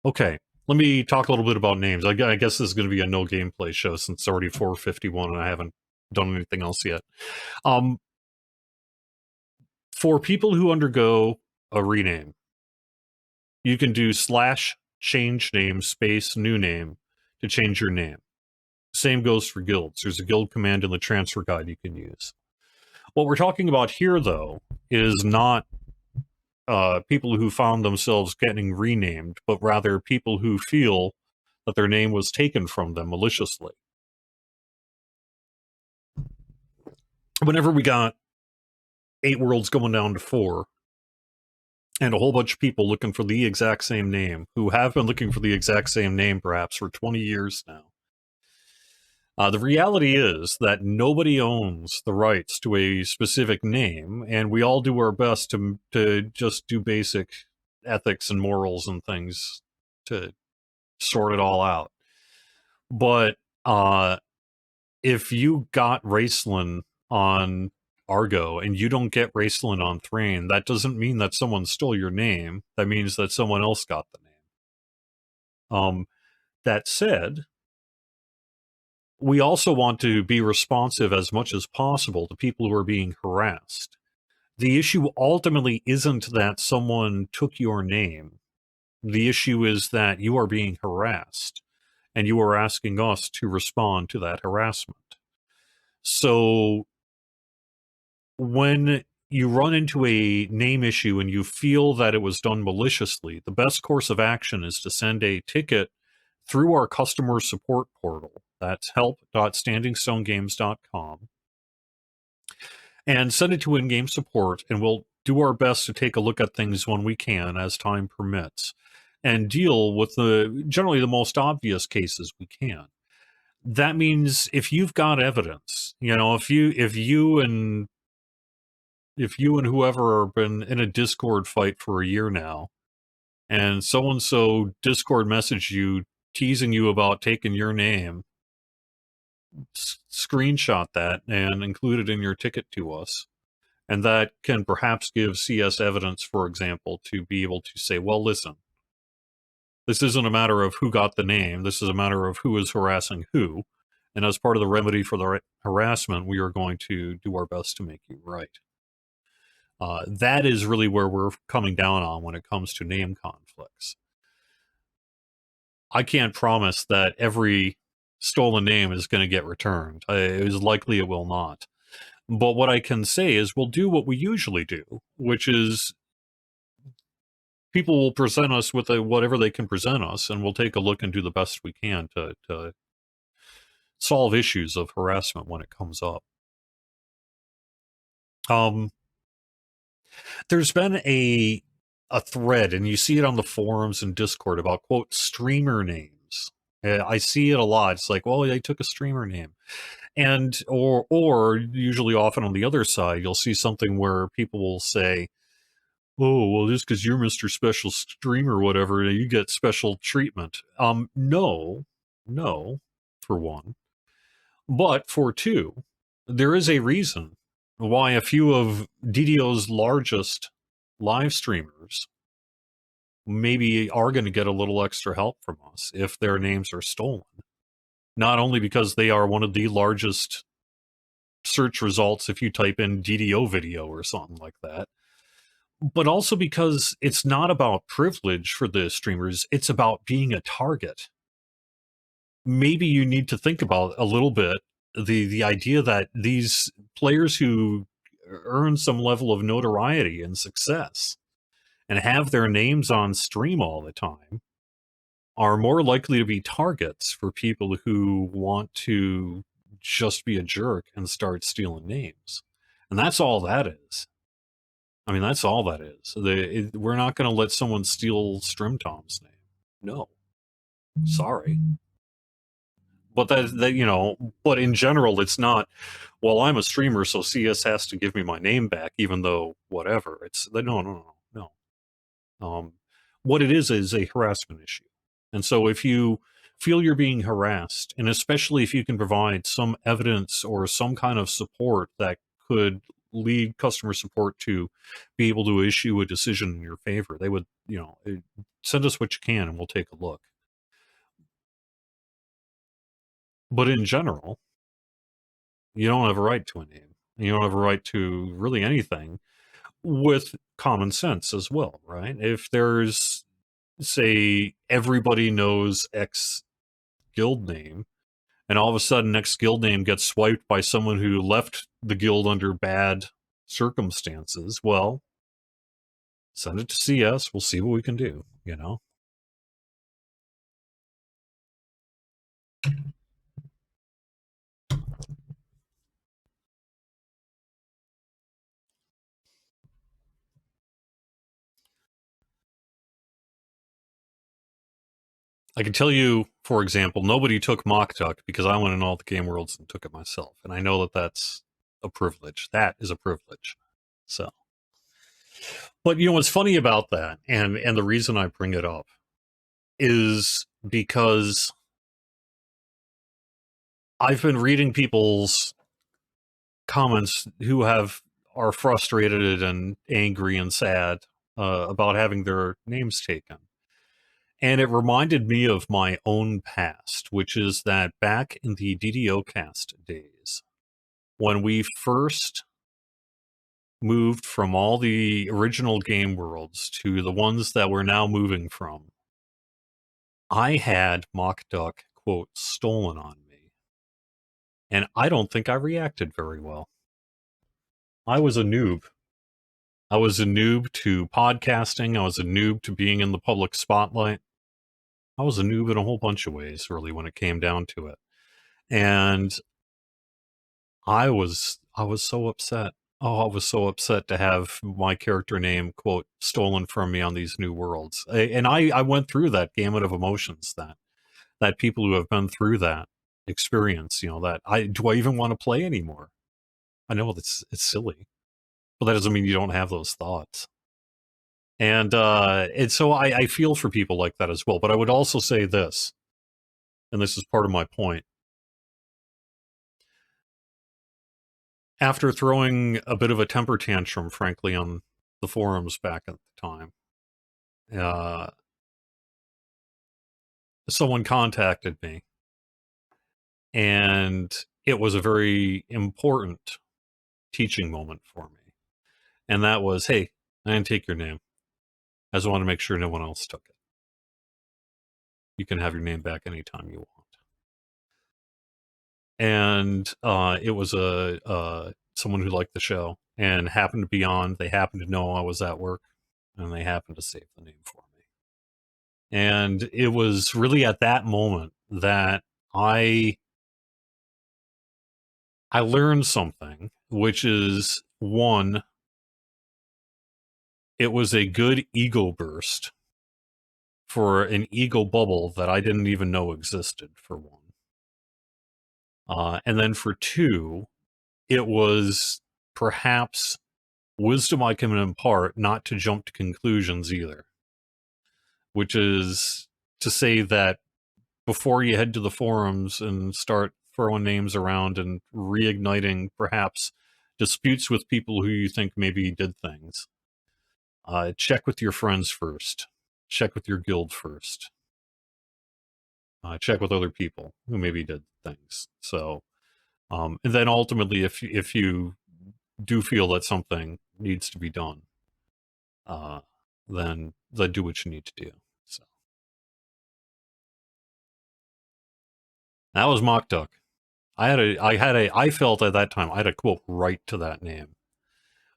Okay, let me talk a little bit about names. I guess this is going to be a no gameplay show since it's already 4:51 and I haven't done anything else yet. Um, For people who undergo a rename, you can do / change name space new name to change your name. Same goes for guilds. There's a guild command in the transfer guide you can use. What we're talking about here, though, is not people who found themselves getting renamed, but rather people who feel that their name was taken from them maliciously. Whenever we got 8 worlds going down to 4, and a whole bunch of people looking for the exact same name, who have been looking for the exact same name perhaps for 20 years now. The reality is that nobody owns the rights to a specific name, and we all do our best to just do basic ethics and morals and things to sort it all out. But if you got Raceland on Argo and you don't get Raceland on Thrain, that doesn't mean that someone stole your name. That means that someone else got the name. That said, we also want to be responsive as much as possible to people who are being harassed. The issue ultimately isn't that someone took your name. The issue is that you are being harassed, and you are asking us to respond to that harassment. So when you run into a name issue and you feel that it was done maliciously, the best course of action is to send a ticket through our customer support portal. That's help.standingstonegames.com. And send it to in-game support, and we'll do our best to take a look at things when we can, as time permits, and deal with generally the most obvious cases we can. That means if you've got evidence, if you and whoever have been in a Discord fight for a year now, and so Discord messaged you teasing you about taking your name, screenshot that and include it in your ticket to us. And that can perhaps give CS evidence, for example, to be able to say, well, listen, this isn't a matter of who got the name. This is a matter of who is harassing who. And as part of the remedy for the harassment, we are going to do our best to make you right. That is really where we're coming down on when it comes to name conflicts. I can't promise that every stolen name is going to get returned. It is likely it will not. But what I can say is we'll do what we usually do, which is people will present us with whatever they can present us, and we'll take a look and do the best we can to solve issues of harassment when it comes up. There's been a thread, and you see it on the forums and Discord about, quote, streamer names. I see it a lot. It's like, well, they took a streamer name. And or usually often on the other side, you'll see something where people will say, oh, well, just because you're Mr. Special Streamer or whatever, you get special treatment. No, for one. But for two, there is a reason why a few of DDO's largest live streamers maybe are going to get a little extra help from us if their names are stolen. Not only because they are one of the largest search results if you type in DDO video or something like that, but also because it's not about privilege for the streamers, it's about being a target. Maybe you need to think about a little bit the idea that these players who earn some level of notoriety and success and have their names on stream all the time are more likely to be targets for people who want to just be a jerk and start stealing names. And that's all that is. I mean, that's all that is. We're not going to let someone steal Strimtom's name. No. Sorry. But but in general, it's not, well, I'm a streamer, so CS has to give me my name back, even though whatever. It's no. What it is a harassment issue. And so if you feel you're being harassed, and especially if you can provide some evidence or some kind of support that could lead customer support to be able to issue a decision in your favor, they would, send us what you can and we'll take a look. But in general, you don't have a right to a name. You don't have a right to really anything. with common sense as well, right? If there's, say, everybody knows X guild name, and all of a sudden X guild name gets swiped by someone who left the guild under bad circumstances, well, send it to CS. We'll see what we can do, you know? I can tell you, for example, nobody took Mock Duck because I went in all the game worlds and took it myself. And I know that that's a privilege. That is a privilege. So, but you know what's funny about that, and the reason I bring it up is because I've been reading people's comments who are frustrated and angry and sad about having their names taken. And it reminded me of my own past, which is that back in the DDO cast days, when we first moved from all the original game worlds to the ones that we're now moving from, I had Mock Duck, quote, stolen on me. And I don't think I reacted very well. I was a noob. I was a noob to podcasting. I was a noob to being in the public spotlight. I was a noob in a whole bunch of ways, really, when it came down to it. And I was so upset. Oh, I was so upset to have my character name, quote, stolen from me on these new worlds. And I went through that gamut of emotions that people who have been through that experience, you know, that do I even want to play anymore? I know it's silly, but that doesn't mean you don't have those thoughts. And so I feel for people like that as well. But I would also say this, and this is part of my point. After throwing a bit of a temper tantrum, frankly, on the forums back at the time, uh, someone contacted me, and it was a very important teaching moment for me. And that was, hey, I didn't take your name. I just want to make sure no one else took it. You can have your name back anytime you want. And it was someone who liked the show and happened to be on. They happened to know I was at work, and they happened to save the name for me. And it was really at that moment that I learned something, which is one, it was a good ego burst for an ego bubble that I didn't even know existed, for one. And then for two, it was perhaps wisdom I can impart not to jump to conclusions either, which is to say that before you head to the forums and start throwing names around and reigniting perhaps disputes with people who you think maybe did things, check with your friends first, check with your guild first, check with other people who maybe did things. So, and then ultimately, if you do feel that something needs to be done, uh, then do what you need to do. So that was Mock Duck. I felt at that time I had a quote right to that name.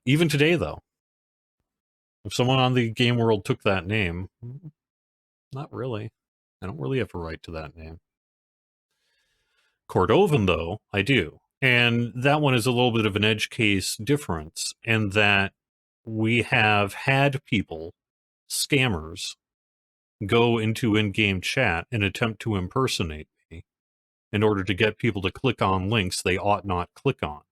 Even today, though, if someone on the game world took that name, not really. I don't really have a right to that name. Cordovan, though, I do. And that one is a little bit of an edge case difference in that we have had people, scammers, go into in-game chat and attempt to impersonate me in order to get people to click on links they ought not click on.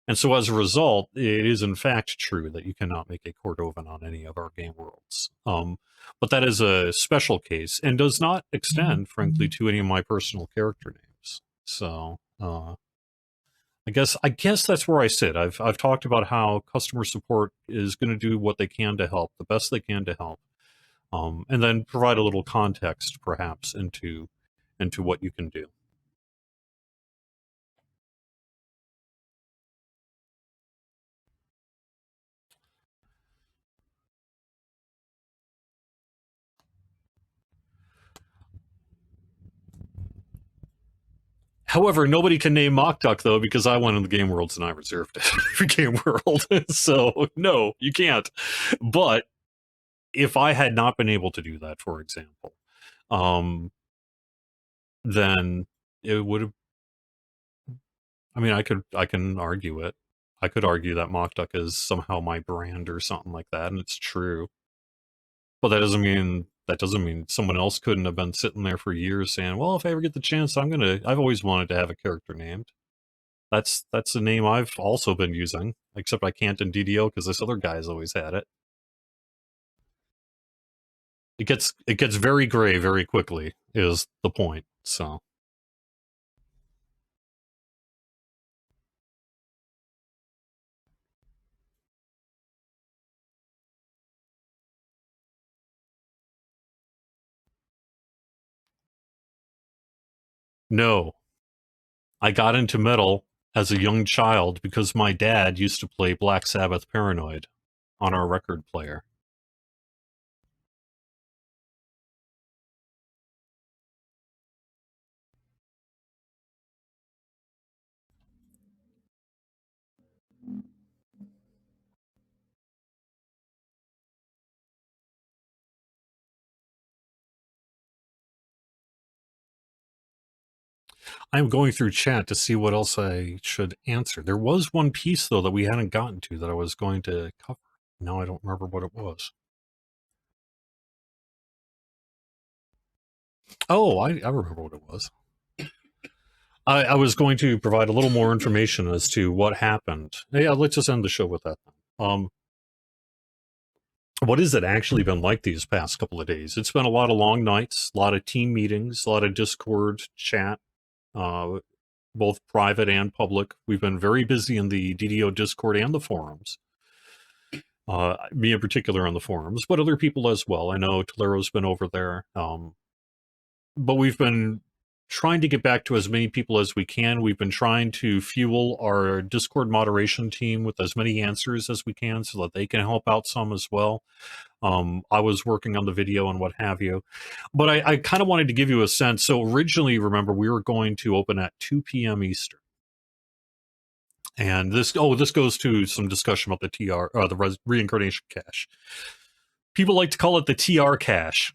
And so as a result, it is in fact true that you cannot make a Cordovan on any of our game worlds. But that is a special case and does not extend, frankly, to any of my personal character names. So I guess that's where I sit. I've talked about how customer support is going to do what they can to help, the best they can to help, and then provide a little context, perhaps, into what you can do. However, nobody can name Mock Duck though because I went in the game worlds and I reserved it for Game World. So no, you can't. But if I had not been able to do that, for example, um, then it would have. I mean, I can argue it. I could argue that Mock Duck is somehow my brand or something like that, and it's true. But that doesn't mean someone else couldn't have been sitting there for years saying, "Well, if I ever get the chance, I've always wanted to have a character named." That's the name I've also been using, except I can't in DDO because this other guy's always had it. It gets very gray very quickly, is the point. So no, I got into metal as a young child because my dad used to play Black Sabbath Paranoid on our record player. I'm going through chat to see what else I should answer. There was one piece though that we hadn't gotten to that I was going to cover. Now I don't remember what it was. Oh, I remember what it was. I was going to provide a little more information as to what happened. Yeah, let's just end the show with that. What has it actually been like these past couple of days? It's been a lot of long nights, a lot of team meetings, a lot of Discord chat, uh, both private and public. We've been very busy in the DDO Discord and the forums. Me in particular on the forums, but other people as well. I know Tolero's been over there. But we've been trying to get back to as many people as we can. We've been trying to fuel our Discord moderation team with as many answers as we can so that they can help out some as well. I was working on the video and what have you. But I kind of wanted to give you a sense. So originally, remember, we were going to open at 2 p.m. Eastern. And this goes to some discussion about the reincarnation cache. People like to call it the TR cache,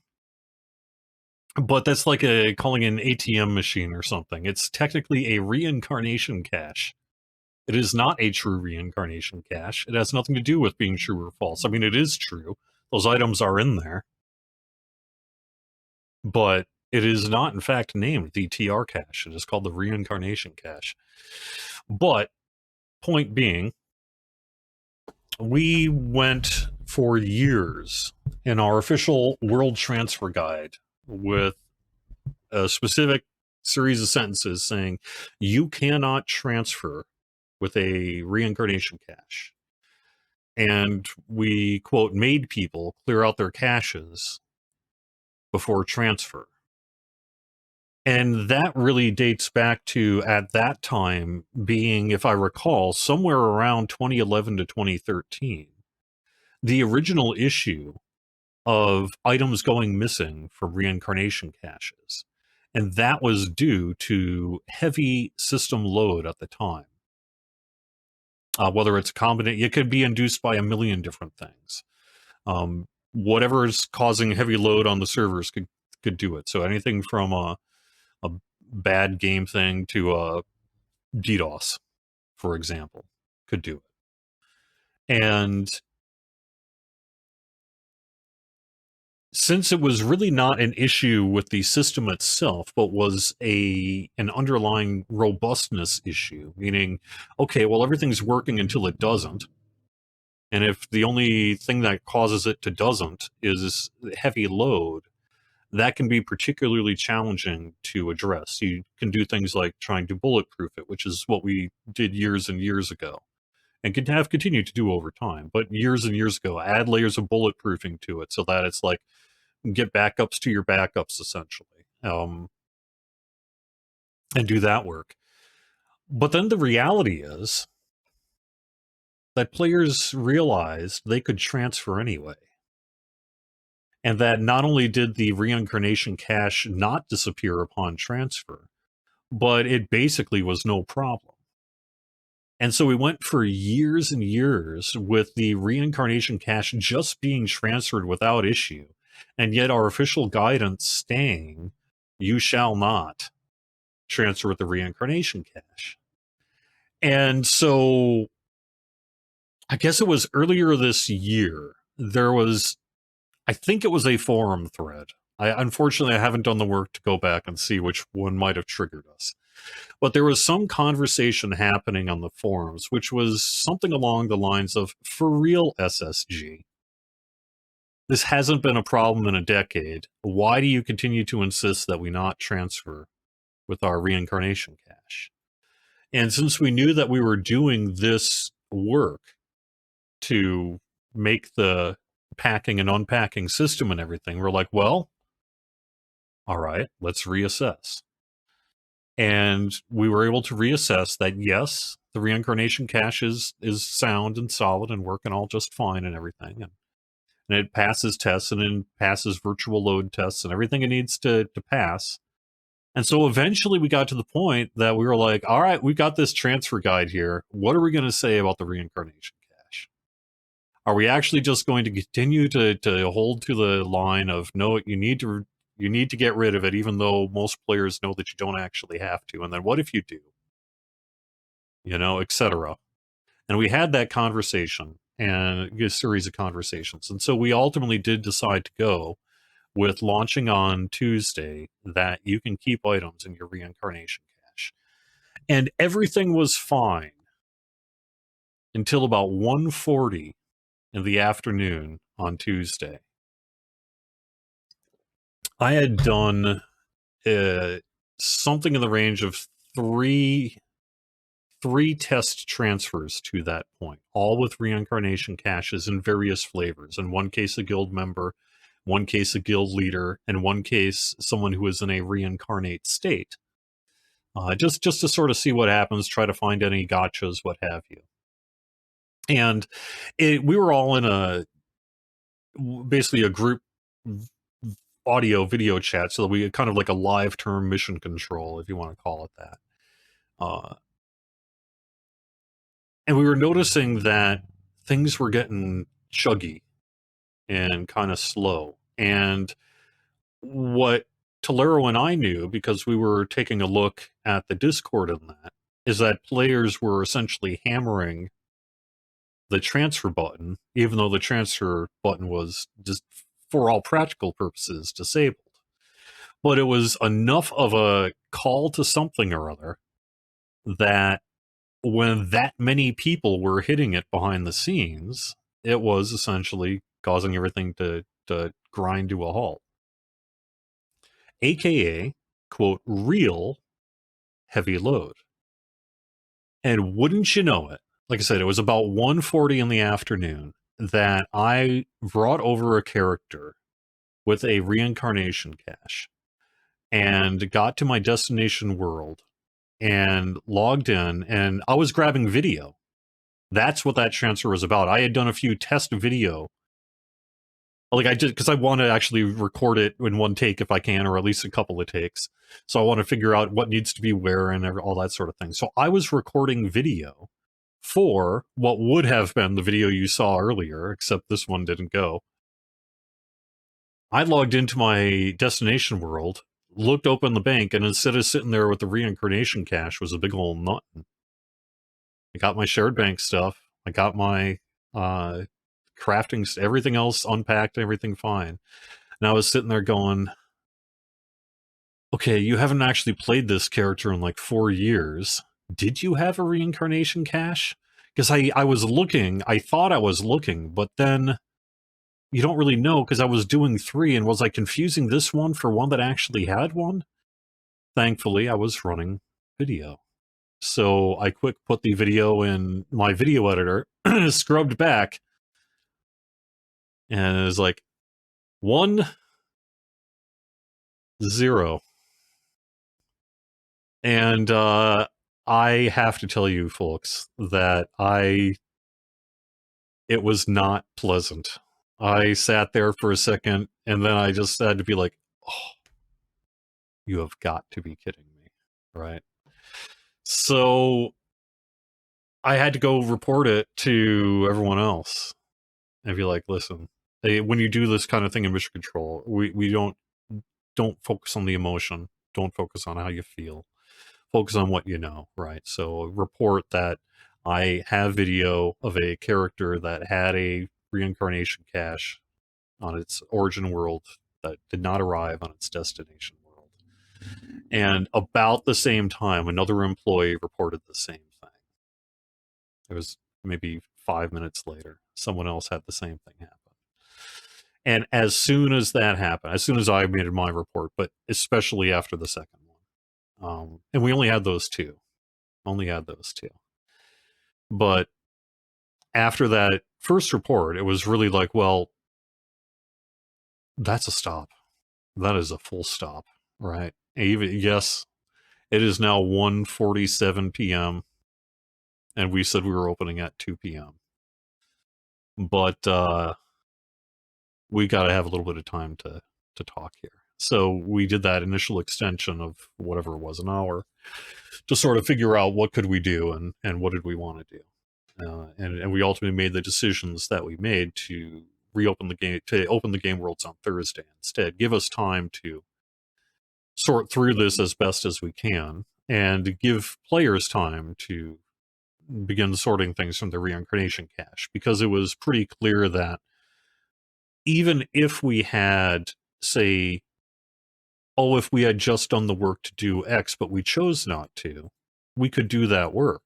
but that's like calling an ATM machine or something. It's technically a reincarnation cache. It is not a true reincarnation cache. It has nothing to do with being true or false. I mean, it is true. Those items are in there. But it is not, in fact, named the TR cache. It is called the reincarnation cache. But, point being, we went for years in our official world transfer guide with a specific series of sentences saying you cannot transfer with a reincarnation cache. And we, quote, made people clear out their caches before transfer. And that really dates back to, at that time, being, if I recall, somewhere around 2011 to 2013. The original issue of items going missing from reincarnation caches. And that was due to heavy system load at the time. Whether it's a combination, it could be induced by a million different things. Whatever is causing heavy load on the servers could do it. So anything from a bad game thing to a DDoS, for example, could do it. And since it was really not an issue with the system itself, but was an underlying robustness issue, meaning, okay, well, everything's working until it doesn't. And if the only thing that causes it to doesn't is heavy load, that can be particularly challenging to address. You can do things like trying to bulletproof it, which is what we did years and years ago, and can have continued to do over time. But years and years ago, add layers of bulletproofing to it so that it's like, get backups to your backups, essentially, and do that work. But then the reality is that players realized they could transfer anyway. And that not only did the reincarnation cache not disappear upon transfer, but it basically was no problem. And so we went for years and years with the reincarnation cache just being transferred without issue. And yet our official guidance staying, you shall not transfer with the reincarnation cache. And so I guess it was earlier this year, there was, I think it was a forum thread. Unfortunately, I haven't done the work to go back and see which one might have triggered us. But there was some conversation happening on the forums, which was something along the lines of, for real, SSG, this hasn't been a problem in a decade. Why do you continue to insist that we not transfer with our reincarnation cache? And since we knew that we were doing this work to make the packing and unpacking system and everything, we're like, well, all right, let's reassess. And we were able to reassess that, yes, the reincarnation cache is sound and solid and working all just fine and everything. And it passes tests and it passes virtual load tests and everything it needs to pass. And so eventually we got to the point that we were like, all right, we got this transfer guide here. What are we going to say about the reincarnation cache? Are we actually just going to continue to hold to the line of, no, you need to get rid of it, even though most players know that you don't actually have to? And then what if you do? You know, etc. And we had that conversation and a series of conversations. And so we ultimately did decide to go with launching on Tuesday that you can keep items in your reincarnation cache. And everything was fine until about 1:40 in the afternoon on Tuesday. I had done something in the range of three test transfers to that point, all with reincarnation caches in various flavors. In one case, a guild member, one case, a guild leader, and one case, someone who is in a reincarnate state. Just to sort of see what happens, try to find any gotchas, what have you. And we were all in basically a group audio video chat, so that we had kind of like a live term mission control, if you want to call it that. And we were noticing that things were getting chuggy and kind of slow. And what Tolero and I knew, because we were taking a look at the Discord in that, is that players were essentially hammering the transfer button, even though the transfer button was just, for all practical purposes, disabled. But it was enough of a call to something or other that when that many people were hitting it behind the scenes, it was essentially causing everything to grind to a halt. AKA, quote, real heavy load. And wouldn't you know it, like I said, it was about 1:40 in the afternoon that I brought over a character with a reincarnation cache and got to my destination world and logged in, and I was grabbing video. That's what that transfer was about. I had done a few test video. Like I did, because I want to actually record it in one take if I can, or at least a couple of takes. So I want to figure out what needs to be where and all that sort of thing. So I was recording video for what would have been the video you saw earlier, except this one didn't go. I logged into my destination world, looked open the bank, and instead of sitting there with the reincarnation cache was a big old nut. I got my shared bank stuff. I got my crafting, everything else unpacked, everything fine. And I was sitting there going, okay, you haven't actually played this character in like 4 years. Did you have a reincarnation cache? Because I was looking, I thought I was looking, but then you don't really know, because I was doing 3, and was I confusing this one for one that actually had one? Thankfully, I was running video. So I quick put the video in my video editor, scrubbed back, and it was like 1, 0. And I have to tell you folks that it was not pleasant. I sat there for a second, and then I just had to be like, oh, you have got to be kidding me. right? So I had to go report it to everyone else and be like, listen, hey, when you do this kind of thing in mission control, we don't focus on the emotion, don't focus on how you feel, focus on what you know, right? So report that I have video of a character that had a reincarnation cache on its origin world that did not arrive on its destination world. And about the same time, another employee reported the same thing. It was maybe 5 minutes later, someone else had the same thing happen. And as soon as that happened, as soon as I made my report, but especially after the second one, and we only had those two, But after that first report, it was really like, well, that's a stop. That is a full stop, right? Even yes, it is now 1:47 p.m. and we said we were opening at 2 p.m. But we got to have a little bit of time to talk here. So we did that initial extension of whatever it was, an hour, to sort of figure out what could we do and what did we want to do. And we ultimately made the decisions that we made to reopen the game, to open the game worlds on Thursday instead. Give us time to sort through this as best as we can and give players time to begin sorting things from the reincarnation cache, because it was pretty clear that even if we had, say, oh, if we had just done the work to do X, but we chose not to, we could do that work.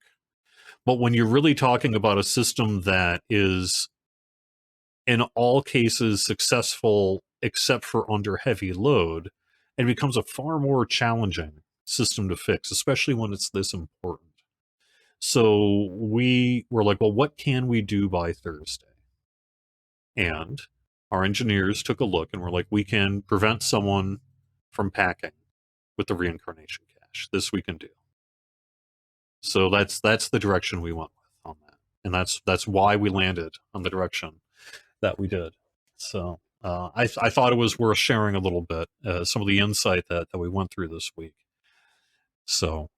But when you're really talking about a system that is in all cases successful except for under heavy load, it becomes a far more challenging system to fix, especially when it's this important. So we were like, well, what can we do by Thursday? And our engineers took a look and were like, we can prevent someone from packing with the reincarnation cache. This we can do. So that's the direction we went with on that. And that's why we landed on the direction that we did. So I thought it was worth sharing a little bit, some of the insight that we went through this week. So,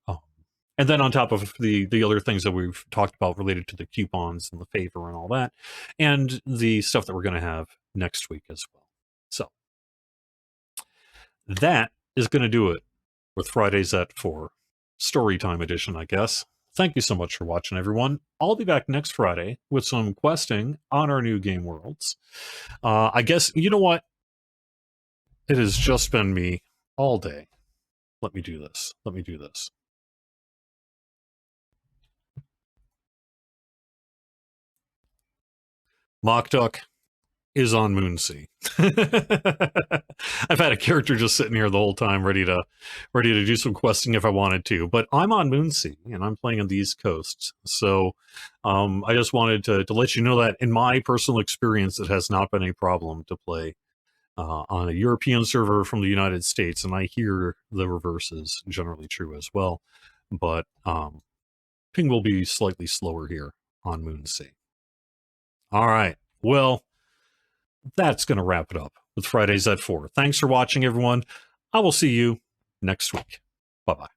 and then on top of the other things that we've talked about related to the coupons and the favor and all that, and the stuff that we're going to have next week as well. So that is going to do it with Fridays at 4, Storytime edition, I guess. Thank you so much for watching, everyone. I'll be back next Friday with some questing on our new game worlds. I guess, you know what? It has just been me all day. Let me do this. Mock Duck is on Moonsea. I've had a character just sitting here the whole time ready to do some questing if I wanted to, but I'm on Moonsea and I'm playing on the East Coast. So I just wanted to let you know that in my personal experience, it has not been a problem to play on a European server from the United States, and I hear the reverse is generally true as well. But ping will be slightly slower here on Moonsea. All right. Well, that's going to wrap it up with Fridays at 4. Thanks for watching, everyone. I will see you next week. Bye-bye.